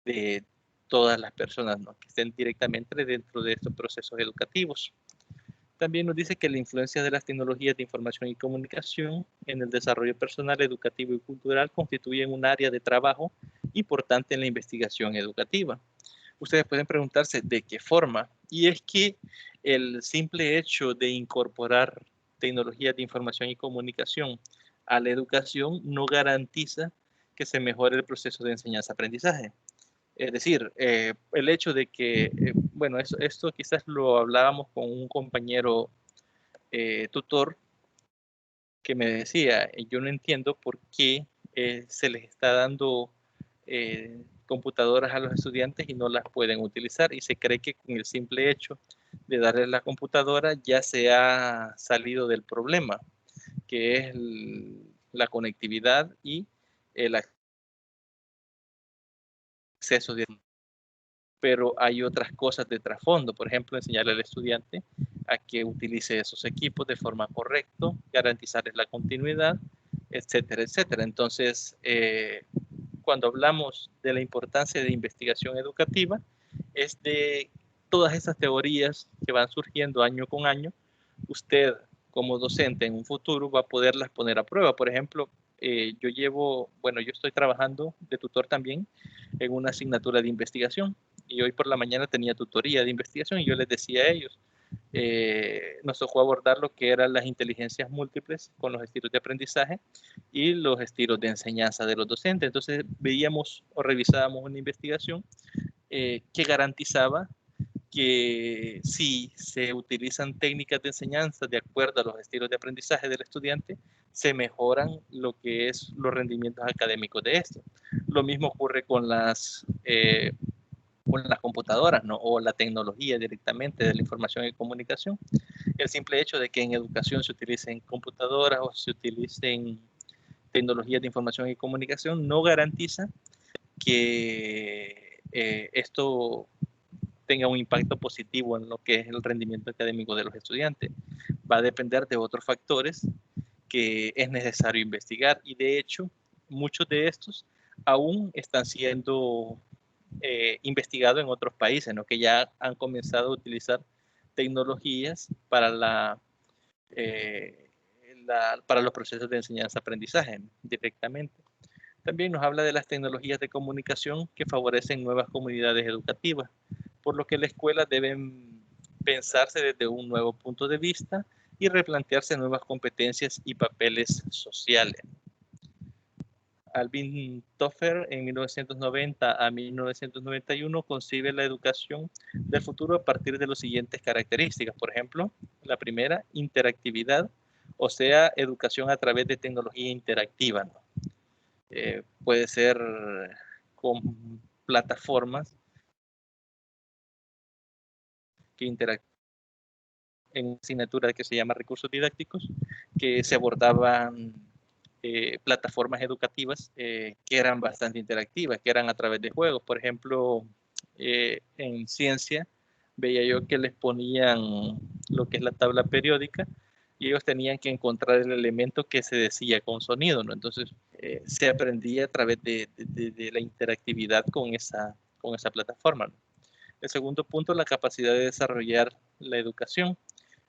de todas las personas, ¿no? Que estén directamente dentro de estos procesos educativos. También nos dice que la influencia de las tecnologías de información y comunicación en el desarrollo personal, educativo y cultural constituyen un área de trabajo importante en la investigación educativa. Ustedes pueden preguntarse de qué forma, y es que el simple hecho de incorporar tecnologías de información y comunicación a la educación no garantiza que se mejore el proceso de enseñanza-aprendizaje. Es decir, el hecho de que, bueno, esto quizás lo hablábamos con un compañero tutor que me decía, yo no entiendo por qué se les está dando computadoras a los estudiantes y no las pueden utilizar, y se cree que con el simple hecho de darles la computadora ya se ha salido del problema, que es la conectividad y el acceso de... Pero hay otras cosas de trasfondo, por ejemplo, enseñarle al estudiante a que utilice esos equipos de forma correcta, garantizarles la continuidad, etcétera, etcétera. Entonces, cuando hablamos de la importancia de investigación educativa, es de todas esas teorías que van surgiendo año con año, usted como docente en un futuro va a poderlas poner a prueba. Por ejemplo, yo estoy trabajando de tutor también en una asignatura de investigación, y hoy por la mañana tenía tutoría de investigación, y yo les decía a ellos, nos tocó abordar lo que eran las inteligencias múltiples con los estilos de aprendizaje y los estilos de enseñanza de los docentes. Entonces veíamos o revisábamos una investigación que garantizaba que si se utilizan técnicas de enseñanza de acuerdo a los estilos de aprendizaje del estudiante, se mejoran lo que es los rendimientos académicos de esto. Lo mismo ocurre con las computadoras, ¿no? O la tecnología directamente de la información y comunicación. El simple hecho de que en educación se utilicen computadoras o se utilicen tecnologías de información y comunicación no garantiza que esto tenga un impacto positivo en lo que es el rendimiento académico de los estudiantes. Va a depender de otros factores que es necesario investigar, y de hecho muchos de estos aún están siendo investigados en otros países, ¿no? Que ya han comenzado a utilizar tecnologías para para los procesos de enseñanza-aprendizaje directamente. También nos habla de las tecnologías de comunicación que favorecen nuevas comunidades educativas, por lo que las escuelas deben pensarse desde un nuevo punto de vista y replantearse nuevas competencias y papeles sociales. Alvin Toffler en 1990 a 1991 concibe la educación del futuro a partir de las siguientes características. Por ejemplo, la primera, interactividad, o sea, educación a través de tecnología interactiva, ¿no? Puede ser con plataformas que interactúan en una asignatura que se llama recursos didácticos, que se abordaban plataformas educativas que eran bastante interactivas, que eran a través de juegos. Por ejemplo, en ciencia veía yo que les ponían lo que es la tabla periódica y ellos tenían que encontrar el elemento que se decía con sonido, ¿no? Entonces se aprendía a través de la interactividad con esa plataforma, ¿no? El segundo punto, la capacidad de desarrollar la educación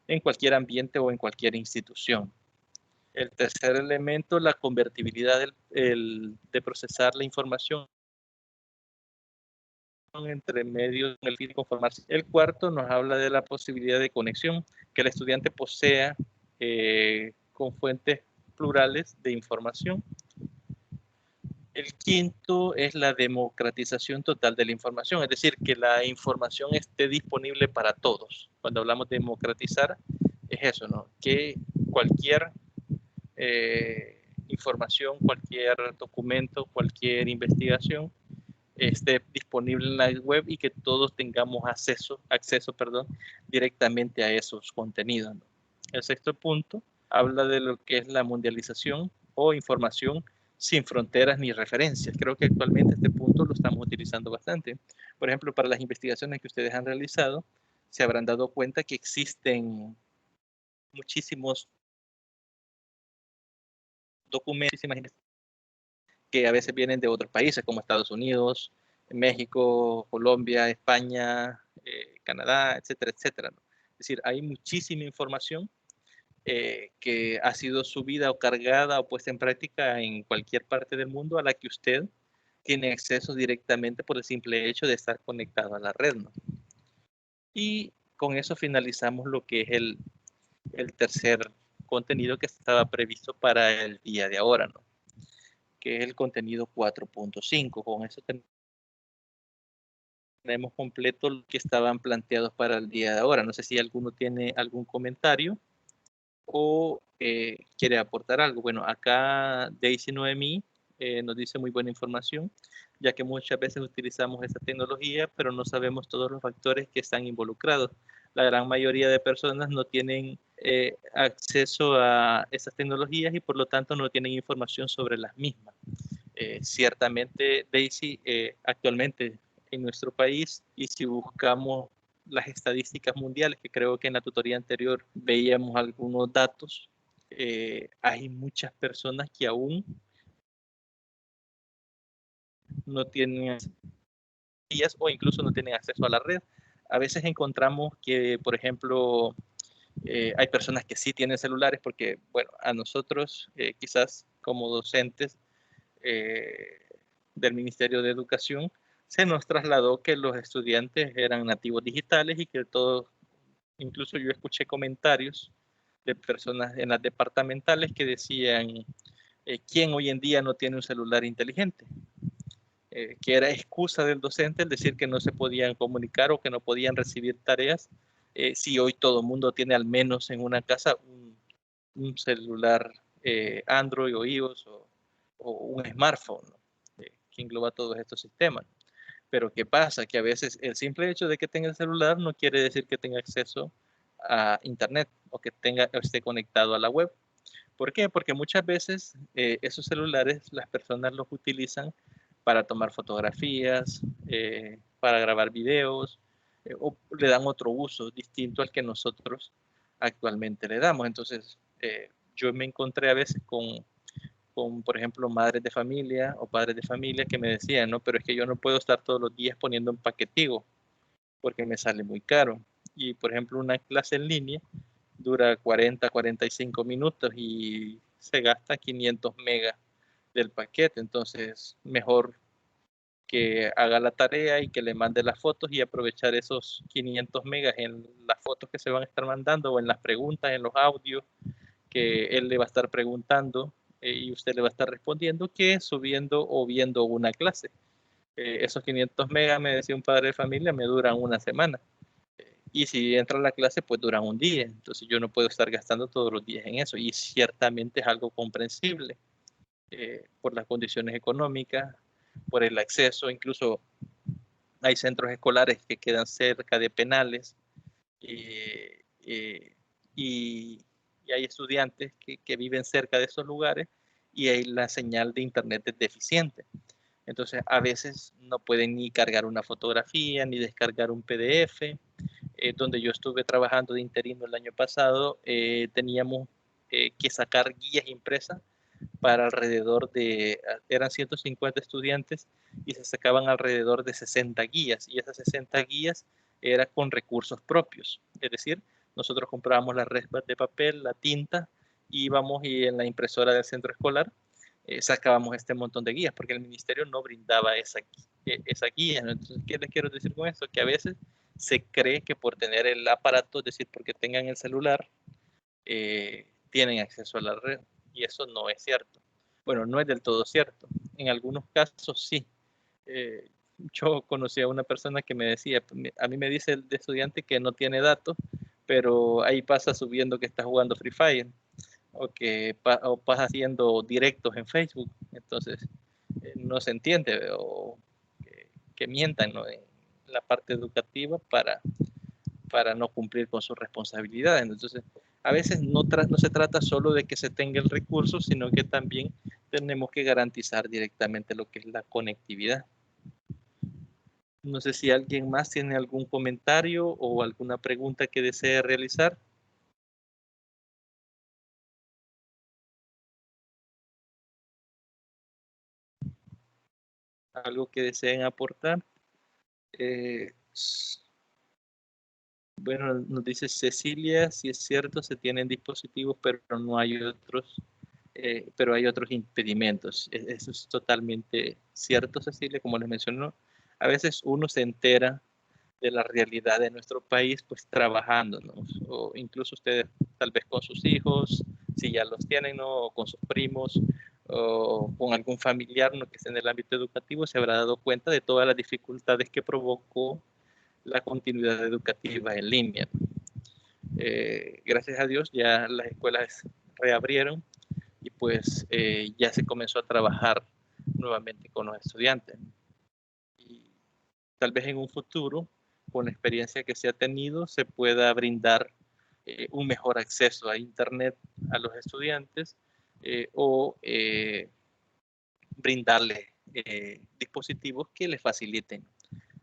en cualquier ambiente o en cualquier institución. El tercer elemento, la convertibilidad de procesar la información entre medios en el fin de conformarse. El cuarto nos habla de la posibilidad de conexión, que el estudiante posea con fuentes plurales de información. El quinto es la democratización total de la información, es decir, que la información esté disponible para todos. Cuando hablamos de democratizar, es eso, ¿no? Que cualquier información, cualquier documento, cualquier investigación esté disponible en la web y que todos tengamos acceso directamente a esos contenidos, ¿no? El sexto punto habla de lo que es la mundialización o información sin fronteras ni referencias. Creo que actualmente este punto lo estamos utilizando bastante. Por ejemplo, para las investigaciones que ustedes han realizado, se habrán dado cuenta que existen muchísimos documentos que a veces vienen de otros países como Estados Unidos, México, Colombia, España, Canadá, etcétera, etcétera, ¿no? Es decir, hay muchísima información que ha sido subida o cargada o puesta en práctica en cualquier parte del mundo a la que usted tiene acceso directamente por el simple hecho de estar conectado a la red, ¿no? Y con eso finalizamos lo que es el tercer contenido que estaba previsto para el día de ahora, ¿no? Que es el contenido 4.5. Con eso tenemos completo lo que estaban planteados para el día de ahora. No sé si alguno tiene algún comentario o quiere aportar algo. Bueno, acá Daisy Noemí nos dice muy buena información, ya que muchas veces utilizamos esta tecnología, pero no sabemos todos los factores que están involucrados. La gran mayoría de personas no tienen acceso a esas tecnologías y por lo tanto no tienen información sobre las mismas. Ciertamente, Daisy, actualmente en nuestro país, y si buscamos las estadísticas mundiales, que creo que en la tutoría anterior veíamos algunos datos, hay muchas personas que aún no tienen o incluso no tienen acceso a la red. A veces encontramos que, por ejemplo, hay personas que sí tienen celulares porque, bueno, a nosotros quizás como docentes del Ministerio de Educación se nos trasladó que los estudiantes eran nativos digitales y que todos, incluso yo escuché comentarios de personas en las departamentales que decían ¿quién hoy en día no tiene un celular inteligente? Que era excusa del docente el decir que no se podían comunicar o que no podían recibir tareas si hoy todo el mundo tiene al menos en una casa un celular Android o iOS o un smartphone, ¿no? Que engloba todos estos sistemas. Pero ¿qué pasa? Que a veces el simple hecho de que tenga el celular no quiere decir que tenga acceso a internet o que esté conectado a la web. ¿Por qué? Porque muchas veces esos celulares las personas los utilizan para tomar fotografías, para grabar videos, o le dan otro uso distinto al que nosotros actualmente le damos. Entonces, yo me encontré a veces con, por ejemplo, madres de familia o padres de familia que me decían, no, pero es que yo no puedo estar todos los días poniendo empaquetivo porque me sale muy caro. Y, por ejemplo, una clase en línea dura 40, 45 minutos y se gasta 500 megas del paquete. Entonces, mejor que haga la tarea y que le mande las fotos y aprovechar esos 500 megas en las fotos que se van a estar mandando o en las preguntas, en los audios que él le va a estar preguntando y usted le va a estar respondiendo, que subiendo o viendo una clase. Esos 500 megas, me decía un padre de familia, me duran una semana. Y si entra a la clase, pues duran un día. Entonces yo no puedo estar gastando todos los días en eso. Y ciertamente es algo comprensible por las condiciones económicas, por el acceso. Incluso hay centros escolares que quedan cerca de penales y, y hay estudiantes que viven cerca de esos lugares y ahí la señal de internet es deficiente. Entonces, a veces no pueden ni cargar una fotografía, ni descargar un PDF. Donde yo estuve trabajando de interino el año pasado, teníamos que sacar guías impresas para alrededor de, eran 150 estudiantes y se sacaban alrededor de 60 guías. Y esas 60 guías eran con recursos propios. Es decir, nosotros comprábamos las resmas de papel, la tinta, íbamos y en la impresora del centro escolar sacábamos este montón de guías, porque el ministerio no brindaba esa guía. Entonces, ¿qué les quiero decir con esto? Que a veces se cree que por tener el aparato, es decir, porque tengan el celular, tienen acceso a la red, y eso no es cierto. Bueno, no es del todo cierto. En algunos casos sí. Eh, yo conocí a una persona que me decía, a mí me dice el estudiante que no tiene datos, pero ahí pasa subiendo que está jugando Free Fire o que o pasa haciendo directos en Facebook. Entonces, no se entiende o que mientan, ¿no?, en la parte educativa para no cumplir con sus responsabilidades. Entonces, a veces no se trata solo de que se tenga el recurso, sino que también tenemos que garantizar directamente lo que es la conectividad. No sé si alguien más tiene algún comentario o alguna pregunta que desee realizar. Algo que deseen aportar. Bueno, nos dice Cecilia, si es cierto, se tienen dispositivos, pero no hay otros, pero hay otros impedimentos. Eso es totalmente cierto, Cecilia, como les mencionó. A veces uno se entera de la realidad de nuestro país, pues trabajando, ¿no? O incluso ustedes tal vez con sus hijos, si ya los tienen, ¿no? O con sus primos, o con algún familiar, ¿no?, que esté en el ámbito educativo, se habrá dado cuenta de todas las dificultades que provocó la continuidad educativa en línea. Gracias a Dios ya las escuelas reabrieron y pues ya se comenzó a trabajar nuevamente con los estudiantes. Y tal vez en un futuro, con la experiencia que se ha tenido, se pueda brindar un mejor acceso a Internet a los estudiantes o brindarles dispositivos que les faciliten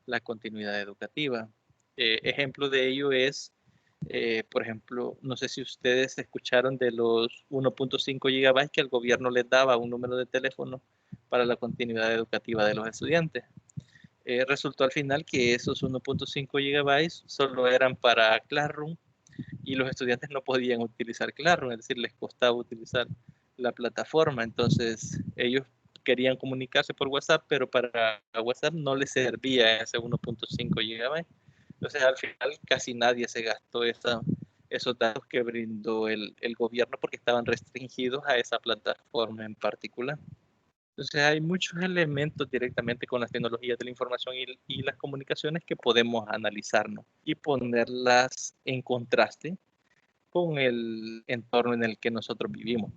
la continuidad educativa. Ejemplo de ello es, por ejemplo, no sé si ustedes escucharon de los 1.5 gigabytes que el gobierno les daba un número de teléfono para la continuidad educativa de los estudiantes. Resultó al final que esos 1.5 gigabytes solo eran para Classroom y los estudiantes no podían utilizar Classroom, es decir, les costaba utilizar la plataforma. Entonces, ellos querían comunicarse por WhatsApp, pero para WhatsApp no les servía ese 1.5 GB. Entonces, al final, casi nadie se gastó esos datos que brindó el gobierno porque estaban restringidos a esa plataforma en particular. Entonces, hay muchos elementos directamente con las tecnologías de la información y las comunicaciones que podemos analizarnos y ponerlas en contraste con el entorno en el que nosotros vivimos.